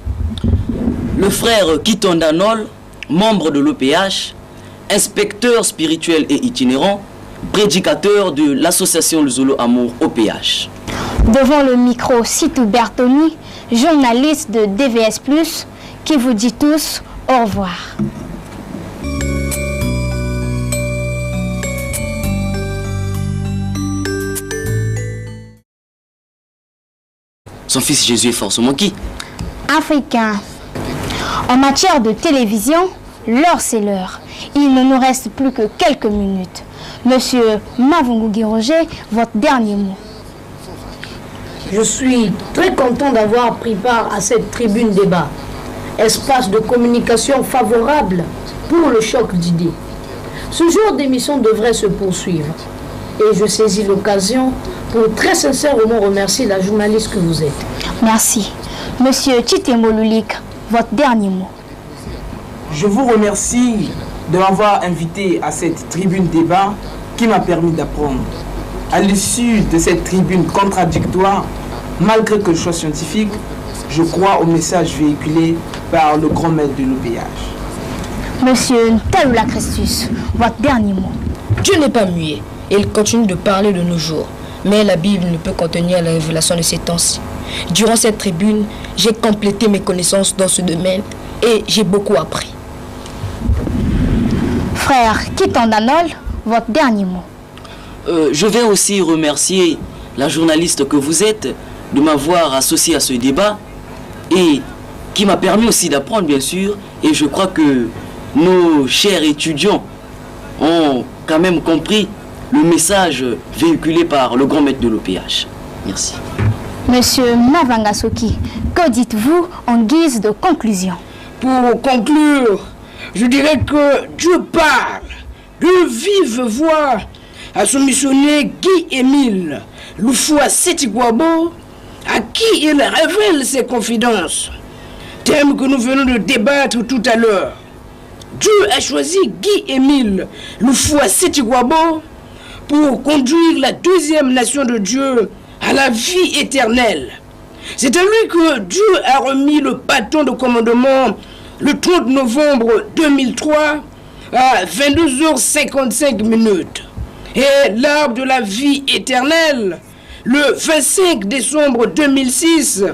Le frère Kitandanol, membre de l'OPH, inspecteur spirituel et itinérant, prédicateur de l'association Le Zolo Amour OPH. devant le micro Sitou Bertoni, journaliste de DVS+, qui vous dit tous au revoir. Son fils Jésus est forcément qui? Africain. En matière de télévision, l'heure c'est l'heure. Il ne nous reste plus que quelques minutes. Monsieur Mavungu Roger, votre dernier mot. Je suis très content d'avoir pris part à cette tribune débat. Espace de communication favorable pour le choc d'idées. Ce genre d'émission devrait se poursuivre. Et je saisis l'occasion pour très sincèrement remercier la journaliste que vous êtes. Merci. Monsieur Chitemolulik, votre dernier mot. Je vous remercie de m'avoir invité à cette tribune débat qui m'a permis d'apprendre. À l'issue de cette tribune contradictoire, malgré que je sois scientifique, je crois au message véhiculé par le grand maître de l'OPH. Monsieur Ntalula Christus, votre dernier mot. Dieu n'est pas muet et il continue de parler de nos jours. Mais la Bible ne peut contenir la révélation de ces temps-ci. Durant cette tribune, j'ai complété mes connaissances dans ce domaine et j'ai beaucoup appris. Frère Kitandanol, votre dernier mot. Je vais aussi remercier la journaliste que vous êtes de m'avoir associé à ce débat et qui m'a permis aussi d'apprendre, bien sûr. Et je crois que nos chers étudiants ont quand même compris le message véhiculé par le grand maître de l'OPH. Merci. Monsieur Mavangasoki, que dites-vous en guise de conclusion? Pour conclure, je dirais que Dieu parle de vive voix à son missionnaire Guy-Émile Loufoua Sétigouabo, à qui il révèle ses confidences. Thème que nous venons de débattre tout à l'heure. Dieu a choisi Guy-Émile Loufoua-Seti-Gwabo pour conduire la deuxième nation de Dieu à la vie éternelle. C'est à lui que Dieu a remis le bâton de commandement le 30 novembre 2003 à 22h55 et l'arbre de la vie éternelle le 25 décembre 2006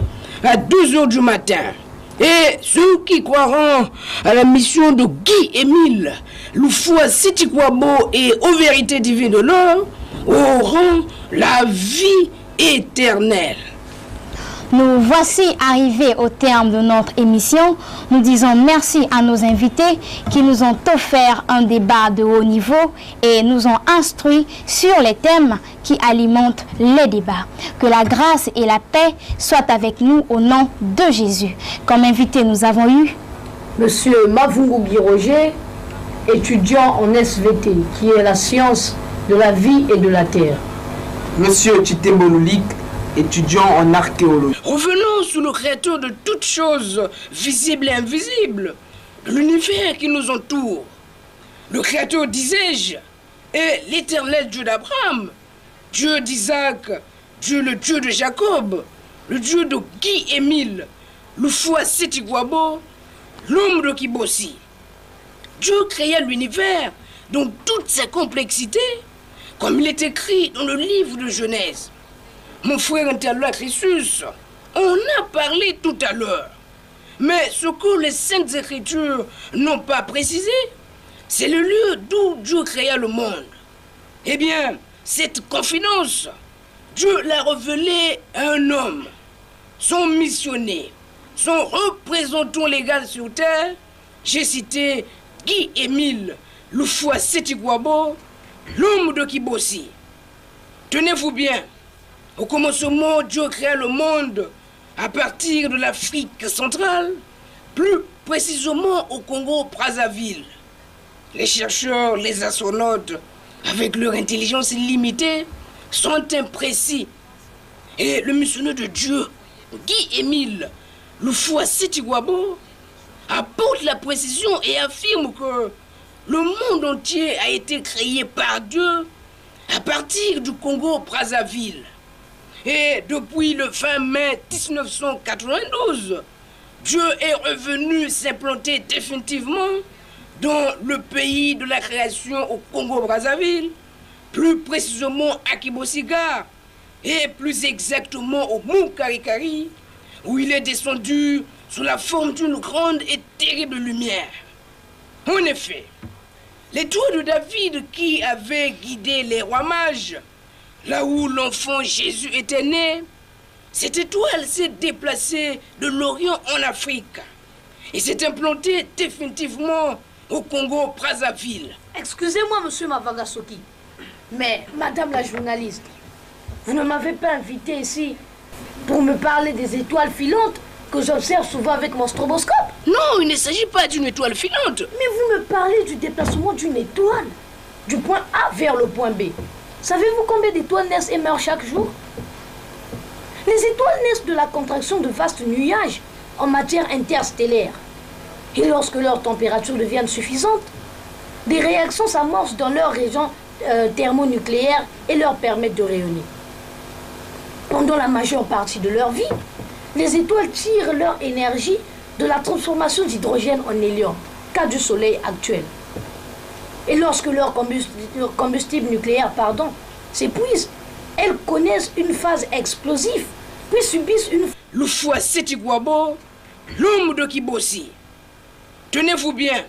à 2h du matin. Et ceux qui croiront à la mission de Guy-Émile Loufoua-Seti-Gwabo et aux vérités divines de l'or auront la vie éternelle. Nous voici arrivés au terme de notre émission. Nous disons merci à nos invités qui nous ont offert un débat de haut niveau et nous ont instruits sur les thèmes qui alimentent les débats. Que la grâce et la paix soient avec nous au nom de Jésus. Comme invité, nous avons eu Monsieur Mavungu Guy Roger, étudiant en SVT, qui est la science de la vie et de la terre. Monsieur Chitembo Lulik, étudiant en archéologie. Revenons sur le créateur de toutes choses, visibles et invisibles, de l'univers qui nous entoure. Le créateur, disais-je, est l'éternel Dieu d'Abraham, Dieu d'Isaac, Dieu le Dieu de Jacob, le Dieu de Guy-Émile Loufoua-Seti-Gwabo, l'homme de Kibossi. Dieu créa l'univers dans toutes ses complexités, comme il est écrit dans le livre de Genèse. Mon frère interlocuteur Christus, on a parlé tout à l'heure. Mais ce que les Saintes Écritures n'ont pas précisé, c'est le lieu d'où Dieu créa le monde. Eh bien, cette confidence, Dieu l'a révélée à un homme, son missionnaire, son représentant légal sur terre. J'ai cité Guy-Émile Loufoua-Seti-Gwabo, l'homme de Kibossi. Tenez-vous bien. Au commencement, Dieu créa le monde à partir de l'Afrique centrale, plus précisément au Congo-Brazzaville. Les chercheurs, les astronautes, avec leur intelligence limitée, sont imprécis. Et le missionnaire de Dieu, Guy-Émile Loufoua-Seti-Gwabo, apporte la précision et affirme que le monde entier a été créé par Dieu à partir du Congo-Brazzaville. Et depuis le 20 mai 1992, Dieu est revenu s'implanter définitivement dans le pays de la création au Congo-Brazzaville, plus précisément à Kibosiga, et plus exactement au Mont Karikari, où il est descendu sous la forme d'une grande et terrible lumière. En effet, l'étoile de David qui avait guidé les rois mages, là où l'enfant Jésus était né, cette étoile s'est déplacée de l'Orient en Afrique et s'est implantée définitivement au Congo-Brazzaville. Excusez-moi, monsieur Mavagasoki, mais madame la journaliste, vous ne m'avez pas invité ici pour me parler des étoiles filantes que j'observe souvent avec mon stroboscope. Non, il ne s'agit pas d'une étoile filante. Mais vous me parlez du déplacement d'une étoile, du point A vers le point B. Savez-vous combien d'étoiles naissent et meurent chaque jour? Les étoiles naissent de la contraction de vastes nuages en matière interstellaire. Et lorsque leur température devient suffisante, des réactions s'amorcent dans leur région thermonucléaire et leur permettent de rayonner. Pendant la majeure partie de leur vie, les étoiles tirent leur énergie de la transformation d'hydrogène en hélium, cas du Soleil actuel. Et lorsque leur combustible nucléaire s'épuise, elles connaissent une phase explosive, puis subissent une... Loufoua-Seti-Gwabo, l'homme de Kibossi. Tenez-vous bien,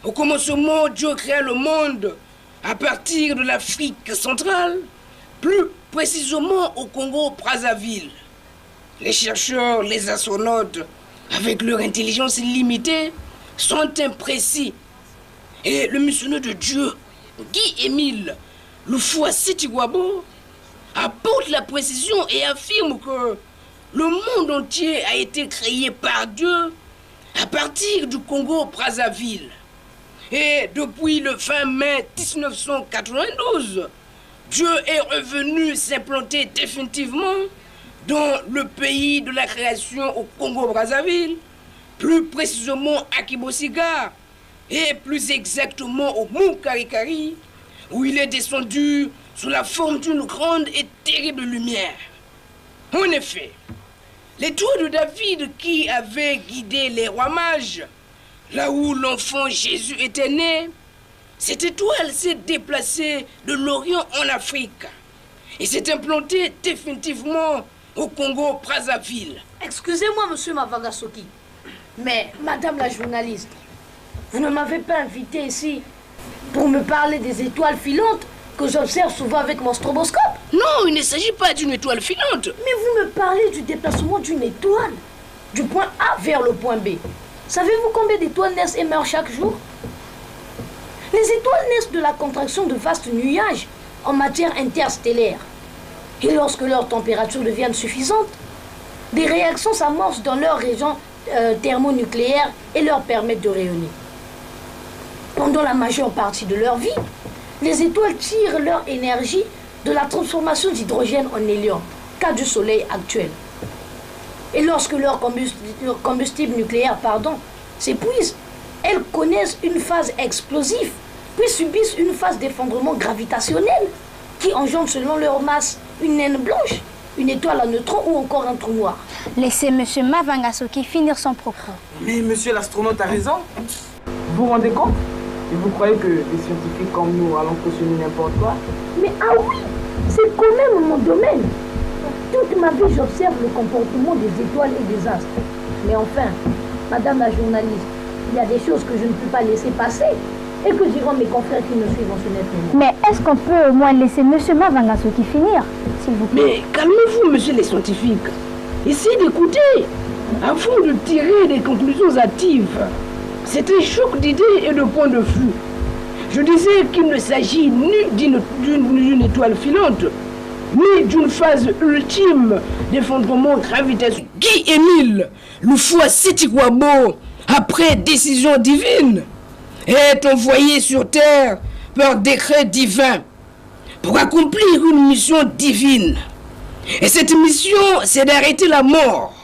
au commencement, Dieu créa le monde à partir de l'Afrique centrale, plus précisément au Congo-Brazzaville. Les chercheurs, les astronautes, avec leur intelligence limitée, sont imprécis. Et le missionnaire de Dieu, Guy-Émile Loufoua-Seti-Gwabo, apporte la précision et affirme que le monde entier a été créé par Dieu à partir du Congo-Brazzaville. Et depuis le 20 mai 1992, Dieu est revenu s'implanter définitivement dans le pays de la création au Congo-Brazzaville, plus précisément à Kibosiga, et plus exactement au Mont Karikari, où il est descendu sous la forme d'une grande et terrible lumière. En effet, l'étoile de David qui avait guidé les rois mages, là où l'enfant Jésus était né, cette étoile s'est déplacée de l'Orient en Afrique et s'est implantée définitivement au Congo-Brazzaville. Excusez-moi, monsieur Mavangasoki, mais madame la journaliste, vous ne m'avez pas invité ici pour me parler des étoiles filantes que j'observe souvent avec mon stroboscope. Non, il ne s'agit pas d'une étoile filante. Mais vous me parlez du déplacement d'une étoile, du point A vers le point B. Savez-vous combien d'étoiles naissent et meurent chaque jour? Les étoiles naissent de la contraction de vastes nuages en matière interstellaire. Et lorsque leur température devient suffisante, des réactions s'amorcent dans leur région thermonucléaire et leur permettent de rayonner. Pendant la majeure partie de leur vie, les étoiles tirent leur énergie de la transformation d'hydrogène en hélium, cas du Soleil actuel. Et lorsque leur combustible nucléaire s'épuise, elles connaissent une phase explosive, puis subissent une phase d'effondrement gravitationnel qui engendre selon leur masse une naine blanche, une étoile à neutrons ou encore un trou noir. Laissez M. Mavangasoki finir son propos. Mais monsieur l'astronaute a raison. Vous vous rendez compte? Et vous croyez que des scientifiques comme nous allons cautionner n'importe quoi? Mais ah oui, c'est quand même mon domaine. Toute ma vie, j'observe le comportement des étoiles et des astres. Mais enfin, madame la journaliste, il y a des choses que je ne peux pas laisser passer et que diront mes confrères qui me suivent en ce net moment. Mais est-ce qu'on peut au moins laisser M. Mavangasoki finir, s'il vous plaît? Mais calmez-vous, monsieur les scientifiques. Essayez d'écouter afin de tirer des conclusions hâtives. C'est un choc d'idées et de points de vue. Je disais qu'il ne s'agit ni d'une étoile filante, ni d'une phase ultime d'effondrement gravitationnel. Guy-Émile Loufoua-Setikwabo, après décision divine, est envoyé sur Terre par décret divin pour accomplir une mission divine. Et cette mission, c'est d'arrêter la mort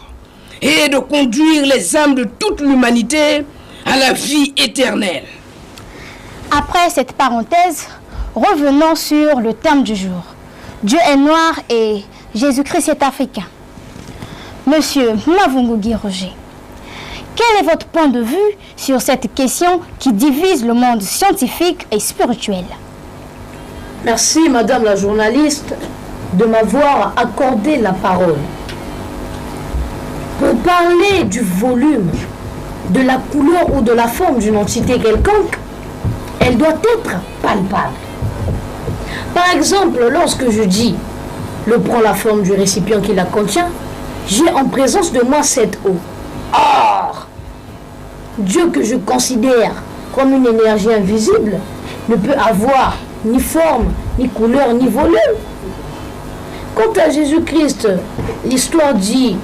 et de conduire les âmes de toute l'humanité à la vie éternelle. Après cette parenthèse, revenons sur le thème du jour. Dieu est noir et Jésus-Christ est africain. Monsieur Mavungugi Roger, quel est votre point de vue sur cette question qui divise le monde scientifique et spirituel? Merci, madame la journaliste, de m'avoir accordé la parole. Pour parler du volume, de la couleur ou de la forme d'une entité quelconque, elle doit être palpable. Par exemple, lorsque je dis « l'eau prend la forme du récipient qui la contient », j'ai en présence de moi cette eau. Or, Dieu que je considère comme une énergie invisible ne peut avoir ni forme, ni couleur, ni volume. Quant à Jésus-Christ, l'histoire dit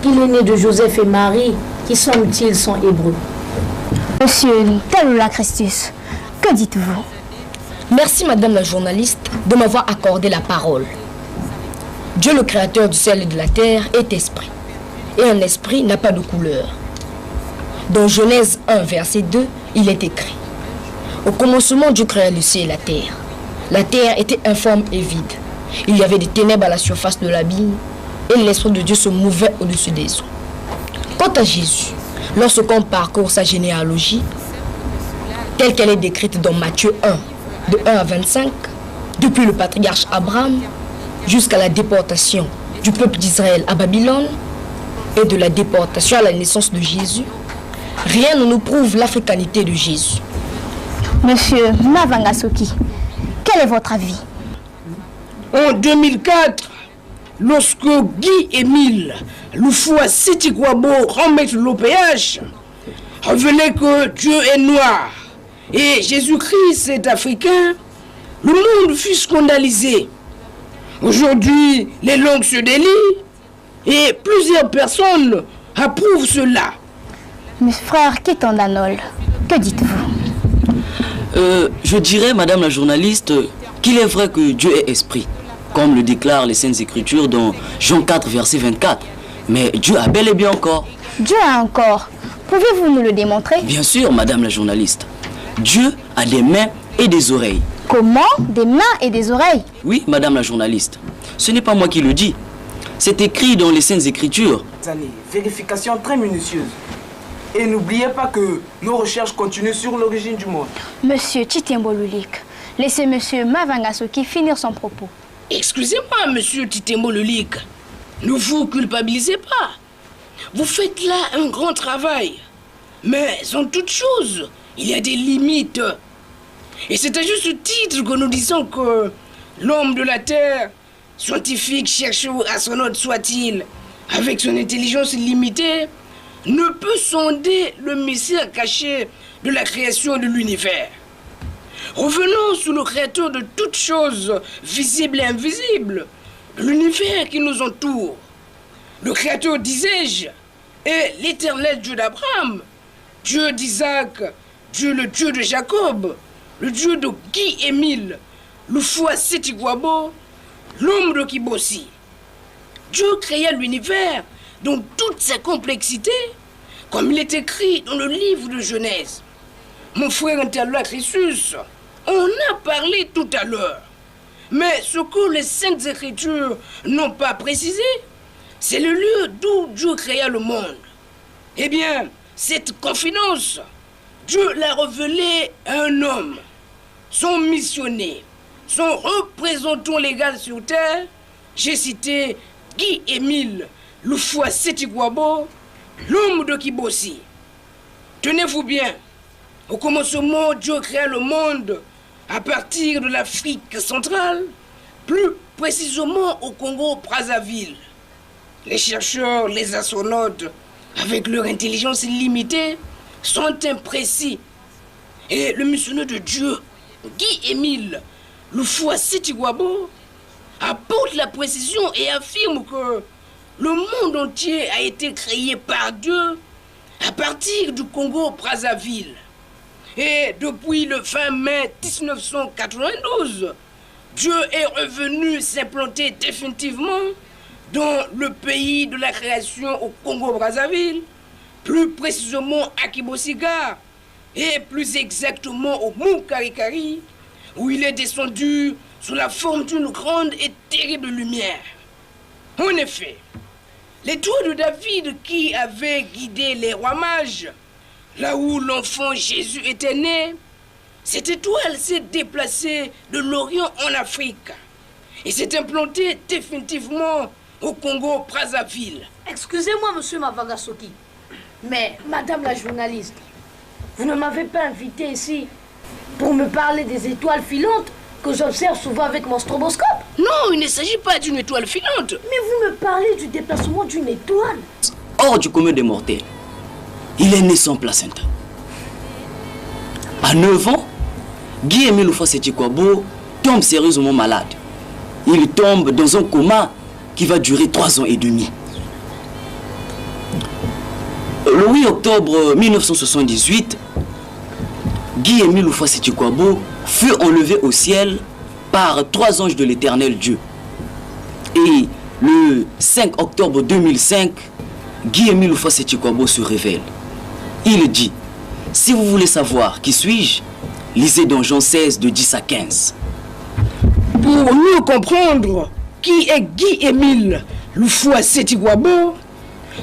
qu'il est né de Joseph et Marie, qui semble-t-il sont hébreux. Monsieur Talula Christus, que dites-vous? Merci madame la journaliste de m'avoir accordé la parole. Dieu le créateur du ciel et de la terre est esprit. Et un esprit n'a pas de couleur. Dans Genèse 1 verset 2, il est écrit: au commencement Dieu créa le ciel et la terre. La terre était informe et vide. Il y avait des ténèbres à la surface de l'abîme et l'esprit de Dieu se mouvait au-dessus des eaux. Quant à Jésus, lorsqu'on parcourt sa généalogie, telle qu'elle est décrite dans Matthieu 1, de 1 à 25, depuis le patriarche Abraham jusqu'à la déportation du peuple d'Israël à Babylone et de la déportation à la naissance de Jésus, rien ne nous prouve l'africanité de Jésus. Monsieur Mavangasoki, quel est votre avis? En 2004, lorsque Guy-Émile Loufoua-Setikwabo, grand maître de l'OPH, révélait que Dieu est noir et Jésus-Christ est africain, le monde fut scandalisé. Aujourd'hui, les langues se délient et plusieurs personnes approuvent cela. Mes frères Ketandanol, que dites-vous? Je dirais, madame la journaliste, qu'il est vrai que Dieu est esprit, comme le déclarent les Saintes Écritures dans Jean 4, verset 24. Mais Dieu a bel et bien encore. Dieu a encore. Pouvez-vous nous le démontrer? Bien sûr, madame la journaliste. Dieu a des mains et des oreilles. Comment? Des mains et des oreilles? Oui, madame la journaliste. Ce n'est pas moi qui le dis. C'est écrit dans les Saintes Écritures. Vérification très minutieuse. Et n'oubliez pas que nos recherches continuent sur l'origine du monde. Monsieur Titembo Lulik, laissez monsieur Mavangasoki finir son propos. Excusez-moi, monsieur Titembo Lulik. Ne vous culpabilisez pas. Vous faites là un grand travail. Mais en toute chose, il y a des limites. Et c'est à juste titre que nous disons que l'homme de la terre, scientifique, chercheur, astronaute soit-il, avec son intelligence limitée, ne peut sonder le mystère caché de la création de l'univers. Revenons sur le créateur de toutes choses, visibles et invisibles, de l'univers qui nous entoure. Le créateur, disais-je, est l'éternel Dieu d'Abraham, Dieu d'Isaac, Dieu le Dieu de Jacob, le Dieu de Guy-Émile, Lufua Setigwabo, l'homme de Kibossi. Dieu créa l'univers dans toute sa complexité, comme il est écrit dans le livre de Genèse. Mon frère interlocuteur Christus, on a parlé tout à l'heure. Mais ce que les Saintes Écritures n'ont pas précisé, c'est le lieu d'où Dieu créa le monde. Eh bien, cette confidence, Dieu l'a révélée à un homme, son missionnaire, son représentant légal sur terre. J'ai cité Guy-Émile Lufua Setigwabo, l'homme de Kibossi. Tenez-vous bien, au commencement, Dieu créa le monde à partir de l'Afrique centrale, plus précisément au Congo-Brazzaville. Les chercheurs, les astronautes, avec leur intelligence limitée, sont imprécis. Et le missionnaire de Dieu, Guy-Émile Lufua Setigwabo, apporte la précision et affirme que le monde entier a été créé par Dieu à partir du Congo-Brazzaville. Et depuis le 20 mai 1992, Dieu est revenu s'implanter définitivement dans le pays de la création au Congo-Brazzaville, plus précisément à Kibosiga, et plus exactement au Mont Karikari, où il est descendu sous la forme d'une grande et terrible lumière. En effet, l'étoile de David qui avait guidé les rois mages, là où l'enfant Jésus était né, cette étoile s'est déplacée de l'Orient en Afrique et s'est implantée définitivement au Congo-Brazzaville. Excusez-moi, monsieur Mavangasoki, mais madame la journaliste, vous ne m'avez pas invité ici pour me parler des étoiles filantes que j'observe souvent avec mon stroboscope. Non, il ne s'agit pas d'une étoile filante. Mais vous me parlez du déplacement d'une étoile. Hors du commun des mortels, il est né sans placenta. À 9 ans, Guy-Émile Lufua Setigwabo tombe sérieusement malade. Il tombe dans un coma qui va durer 3 ans et demi. Le 8 octobre 1978, Guy-Émile Lufua Setigwabo fut enlevé au ciel par 3 anges de l'éternel Dieu. Et le 5 octobre 2005, Guy-Émile Lufua Setigwabo se révèle. Il dit: si vous voulez savoir qui suis-je, lisez dans Jean 16 de 10 à 15. Pour mieux comprendre qui est Guy-Émile Lufua Setigwabo,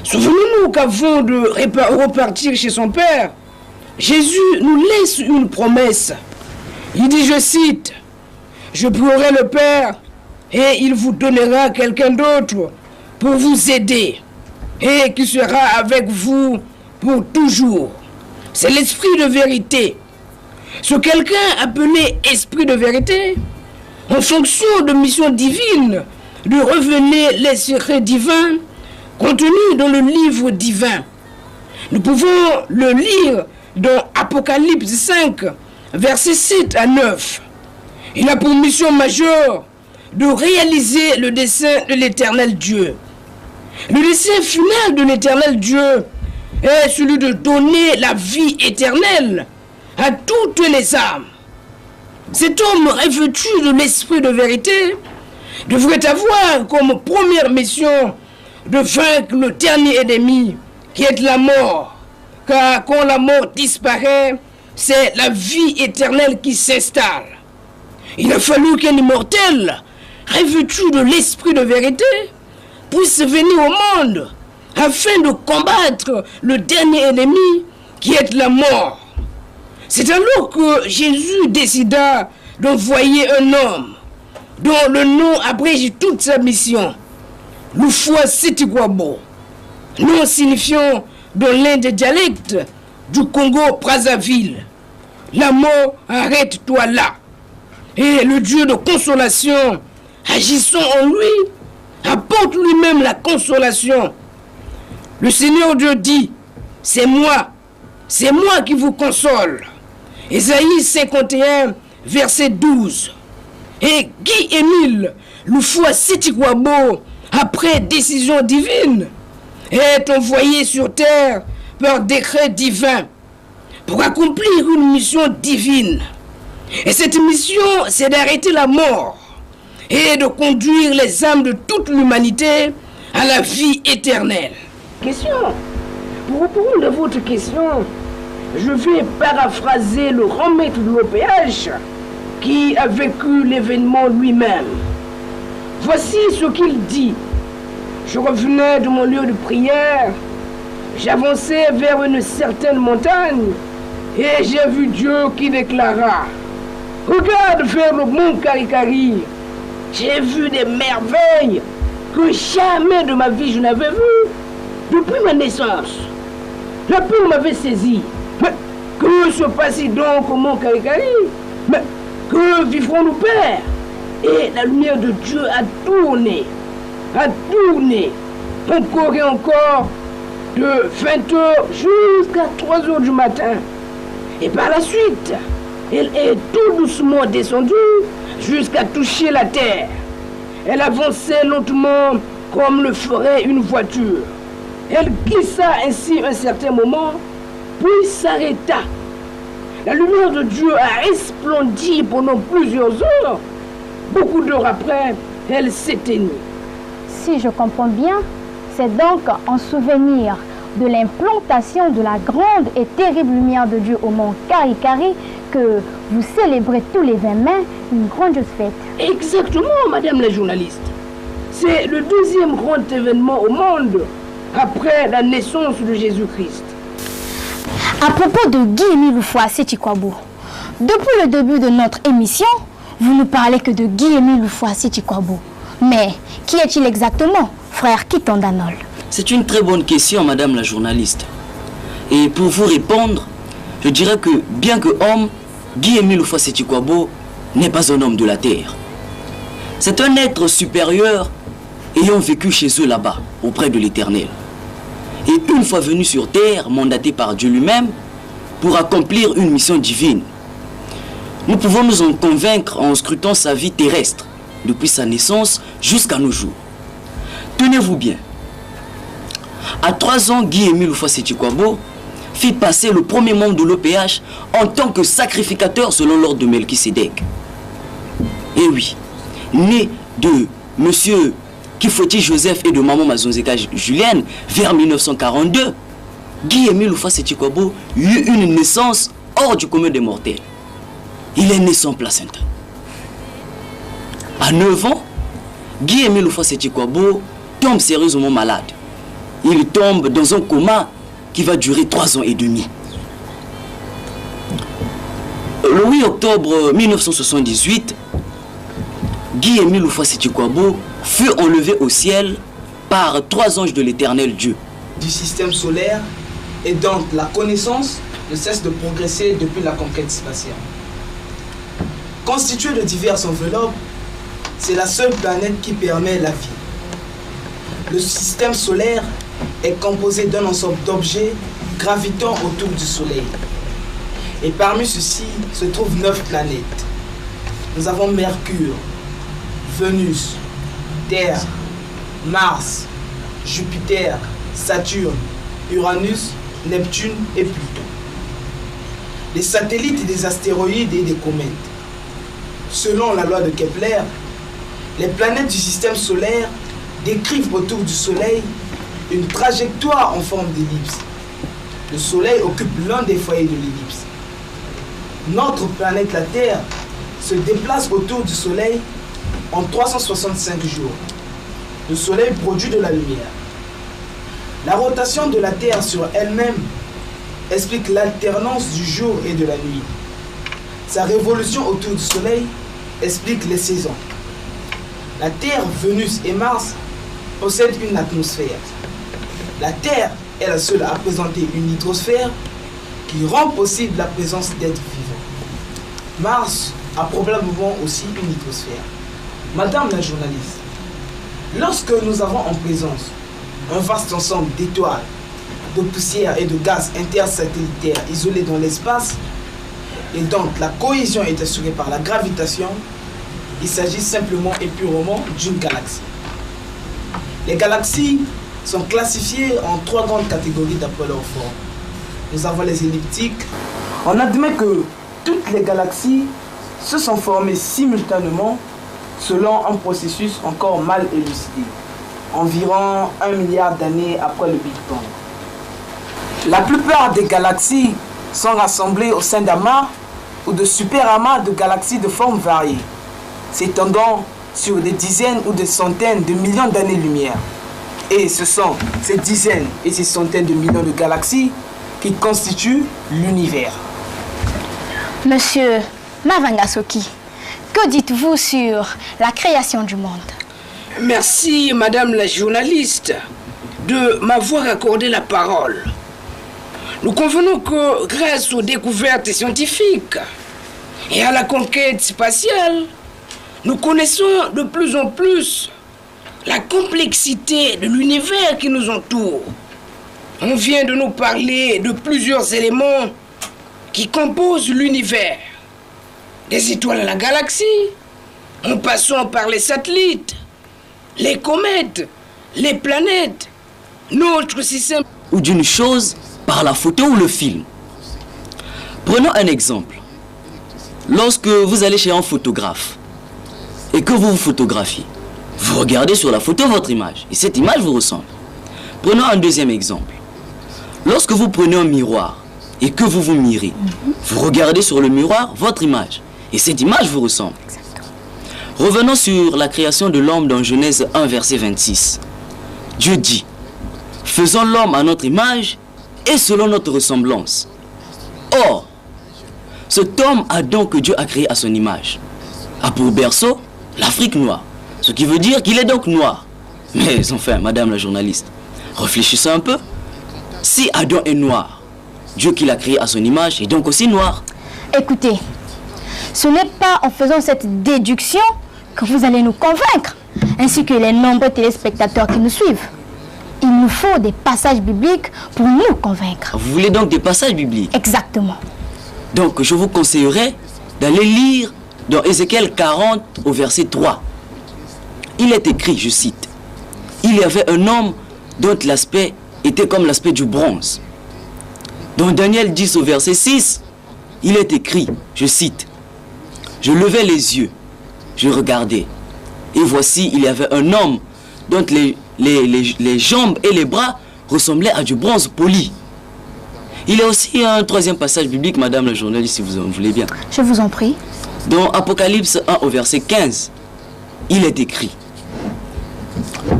souvenons-nous qu'avant de repartir chez son père, Jésus nous laisse une promesse. Il dit, je cite, « Je prierai le Père et il vous donnera quelqu'un d'autre pour vous aider et qui sera avec vous pour toujours. » C'est l'esprit de vérité. Ce quelqu'un appelé esprit de vérité, en fonction de mission divine, de révéler les secrets divins contenus dans le livre divin. Nous pouvons le lire dans Apocalypse 5, versets 7 à 9. Il a pour mission majeure de réaliser le dessein de l'éternel Dieu. Le dessein final de l'éternel Dieu est celui de donner la vie éternelle à toutes les âmes. Cet homme revêtu de l'esprit de vérité devrait avoir comme première mission de vaincre le dernier ennemi qui est la mort. Car quand la mort disparaît, c'est la vie éternelle qui s'installe. Il a fallu qu'un immortel, revêtu de l'esprit de vérité, puisse venir au monde afin de combattre le dernier ennemi qui est la mort. C'est alors que Jésus décida d'envoyer un homme dont le nom abrège toute sa mission, Lufwa Setikwabo, nom signifiant dans l'un des dialectes du Congo-Brazzaville, la mort arrête-toi là. Et le Dieu de consolation, agissant en lui, apporte lui-même la consolation. Le Seigneur Dieu dit, c'est moi qui vous console. Ésaïe 51, verset 12. Et Guy-Émile Lufwa Setikwabo, après décision divine, est envoyé sur terre par décret divin pour accomplir une mission divine. Et cette mission, c'est d'arrêter la mort et de conduire les âmes de toute l'humanité à la vie éternelle. Question. Pour répondre à votre question, je vais paraphraser le grand maître de l'OPH qui a vécu l'événement lui-même. Voici ce qu'il dit. Je revenais de mon lieu de prière, j'avançais vers une certaine montagne et j'ai vu Dieu qui déclara: regarde vers le mont Karikari, j'ai vu des merveilles que jamais de ma vie je n'avais vues depuis ma naissance. La peur m'avait saisi. Mais que se passe-t-il donc au mont Karikari? Mais que vivrons nos pères? Et la lumière de Dieu a tourné, encore et encore, de 20h jusqu'à 3h du matin. Et par la suite, elle est tout doucement descendue jusqu'à toucher la terre. Elle avançait lentement comme le ferait une voiture. Elle glissa ainsi un certain moment, puis s'arrêta. La lumière de Dieu a resplendi pendant plusieurs heures. Beaucoup d'heures après, elle s'éteignit. Si je comprends bien, c'est donc en souvenir de l'implantation de la grande et terrible lumière de Dieu au mont Karikari que vous célébrez tous les 20 mai une grandeuse fête. Exactement, madame la journaliste. C'est le deuxième grand événement au monde après la naissance de Jésus-Christ. À propos de Guy-Émile Lufwa Setikwabo, depuis le début de notre émission, vous ne parlez que de Guy-Émile Lufwa Setikwabo. Mais qui est-il exactement, frère Kitondanol? C'est une très bonne question, madame la journaliste. Et pour vous répondre, je dirais que bien que homme, Guy-Émile Lufwa Setikwabo n'est pas un homme de la terre. C'est un être supérieur ayant vécu chez eux là-bas, auprès de l'Éternel. Et une fois venu sur terre, mandaté par Dieu lui-même, pour accomplir une mission divine. Nous pouvons nous en convaincre en scrutant sa vie terrestre, depuis sa naissance jusqu'à nos jours. Tenez-vous bien. À 3 ans, Guy-Émile Lufwa Setikwabo fit passer le premier membre de l'OPH en tant que sacrificateur selon l'ordre de Melchisédek. Et oui, né de monsieur Kifoti Joseph et de maman Mazonzeka Julienne vers 1942, Guy-Émile Lufwa Setikwabo eut une naissance hors du commun des mortels. Il est né sans placenta. À 9 ans, Guy-Émile Lufwa Setikwabo tombe sérieusement malade. Il tombe dans un coma qui va durer 3 ans et demi. Le 8 octobre 1978, Guy-Émile Lufwa Setikwabo fut enlevé au ciel par 3 anges de l'Éternel Dieu. Du système solaire, et donc la connaissance ne cesse de progresser depuis la conquête spatiale. Constituée de diverses enveloppes, c'est la seule planète qui permet la vie. Le système solaire est composé d'un ensemble d'objets gravitant autour du Soleil. Et parmi ceux-ci se trouvent 9 planètes. Nous avons Mercure, Vénus, Terre, Mars, Jupiter, Saturne, Uranus, Neptune et Pluton. Des satellites, des astéroïdes et des comètes. Selon la loi de Kepler, Les planètes du système solaire décrivent autour du Soleil une trajectoire en forme d'ellipse. Le Soleil occupe l'un des foyers de l'ellipse. Notre planète, la Terre, se déplace autour du Soleil en 365 jours. Le Soleil produit de la lumière. La rotation de la Terre sur elle-même explique l'alternance du jour et de la nuit. Sa révolution autour du Soleil explique les saisons. La Terre, Vénus et Mars possèdent une atmosphère. La Terre est la seule à présenter une hydrosphère qui rend possible la présence d'êtres vivants. Mars a probablement aussi une hydrosphère. Madame la journaliste, lorsque nous avons en présence un vaste ensemble d'étoiles, de poussière et de gaz intersatellitaires isolés dans l'espace, et donc la cohésion est assurée par la gravitation, il s'agit simplement et purement d'une galaxie. Les galaxies sont classifiées en 3 grandes catégories d'après leur forme. Nous avons les elliptiques. On admet que toutes les galaxies se sont formées simultanément selon un processus encore mal élucidé, environ 1 milliard d'années après le Big Bang. La plupart des galaxies sont rassemblées au sein d'amas ou de superamas de galaxies de formes variées, s'étendant sur des dizaines ou des centaines de millions d'années-lumière. Et ce sont ces dizaines et ces centaines de millions de galaxies qui constituent l'univers. Monsieur Mavangasoki, que dites-vous sur la création du monde? Merci, madame la journaliste, de m'avoir accordé la parole. Nous convenons que grâce aux découvertes scientifiques et à la conquête spatiale, nous connaissons de plus en plus la complexité de l'univers qui nous entoure. On vient de nous parler de plusieurs éléments qui composent l'univers. Des étoiles à la galaxie, en passant par les satellites, les comètes, les planètes, notre système... Ou d'une chose par la photo ou le film. Prenons un exemple. Lorsque vous allez chez un photographe et que vous vous photographiez, vous regardez sur la photo votre image et cette image vous ressemble. Prenons un deuxième exemple. Lorsque vous prenez un miroir et que vous vous mirez, vous regardez sur le miroir votre image et cette image vous ressemble. Revenons sur la création de l'homme dans Genèse 1 verset 26. Dieu dit: faisons l'homme à notre image et selon notre ressemblance. Or, cet homme Adam que Dieu a créé à son image a pour berceau l'Afrique noire. Ce qui veut dire qu'il est donc noir. Mais enfin, madame la journaliste, réfléchissez un peu. Si Adam est noir, Dieu qui l'a créé à son image est donc aussi noir. Écoutez, ce n'est pas en faisant cette déduction que vous allez nous convaincre, ainsi que les nombreux téléspectateurs qui nous suivent. Il nous faut des passages bibliques pour nous convaincre. Vous voulez donc des passages bibliques? Exactement. Donc je vous conseillerais d'aller lire dans Ézéchiel 40 au verset 3. Il est écrit, je cite: il y avait un homme dont l'aspect était comme l'aspect du bronze. Dans Daniel 10 au verset 6, il est écrit, je cite: je levai les yeux, je regardais, et voici il y avait un homme dont les jambes et les bras ressemblaient à du bronze poli. Il y a aussi un troisième passage biblique, madame la journaliste, si vous en voulez bien. Je vous en prie. Dans Apocalypse 1 au verset 15, il est écrit: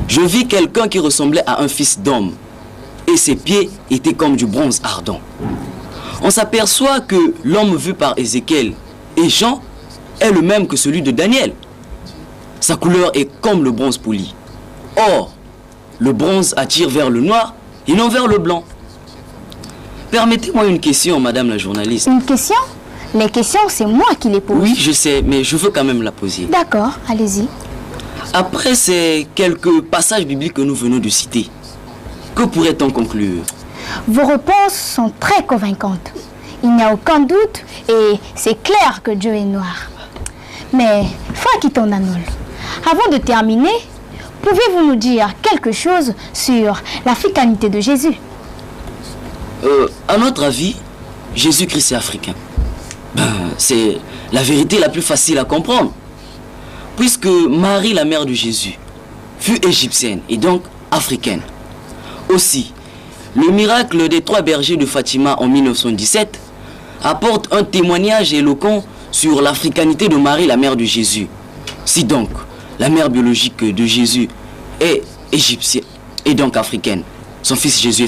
je vis quelqu'un qui ressemblait à un fils d'homme, et ses pieds étaient comme du bronze ardent. On s'aperçoit que l'homme vu par Ézéchiel et Jean est le même que celui de Daniel. Sa couleur est comme le bronze poli. Or, le bronze attire vers le noir et non vers le blanc. Permettez-moi une question, madame la journaliste. Une question? Les questions, c'est moi qui les pose. Oui, je sais, mais je veux quand même la poser. D'accord, allez-y. Après ces quelques passages bibliques que nous venons de citer, que pourrait-on conclure? Vos réponses sont très convaincantes. Il n'y a aucun doute et c'est clair que Dieu est noir. Mais, Francky Tonanol, avant de terminer, pouvez-vous nous dire quelque chose sur l'africanité de Jésus? À notre avis, Jésus-Christ est africain. C'est la vérité la plus facile à comprendre. puisque Marie, la mère de Jésus, fut égyptienne et donc africaine. Aussi, le miracle des 3 bergers de Fatima en 1917 apporte un témoignage éloquent sur l'africanité de Marie, la mère de Jésus. Si donc, la mère biologique de Jésus est égyptienne et donc africaine, son fils Jésus est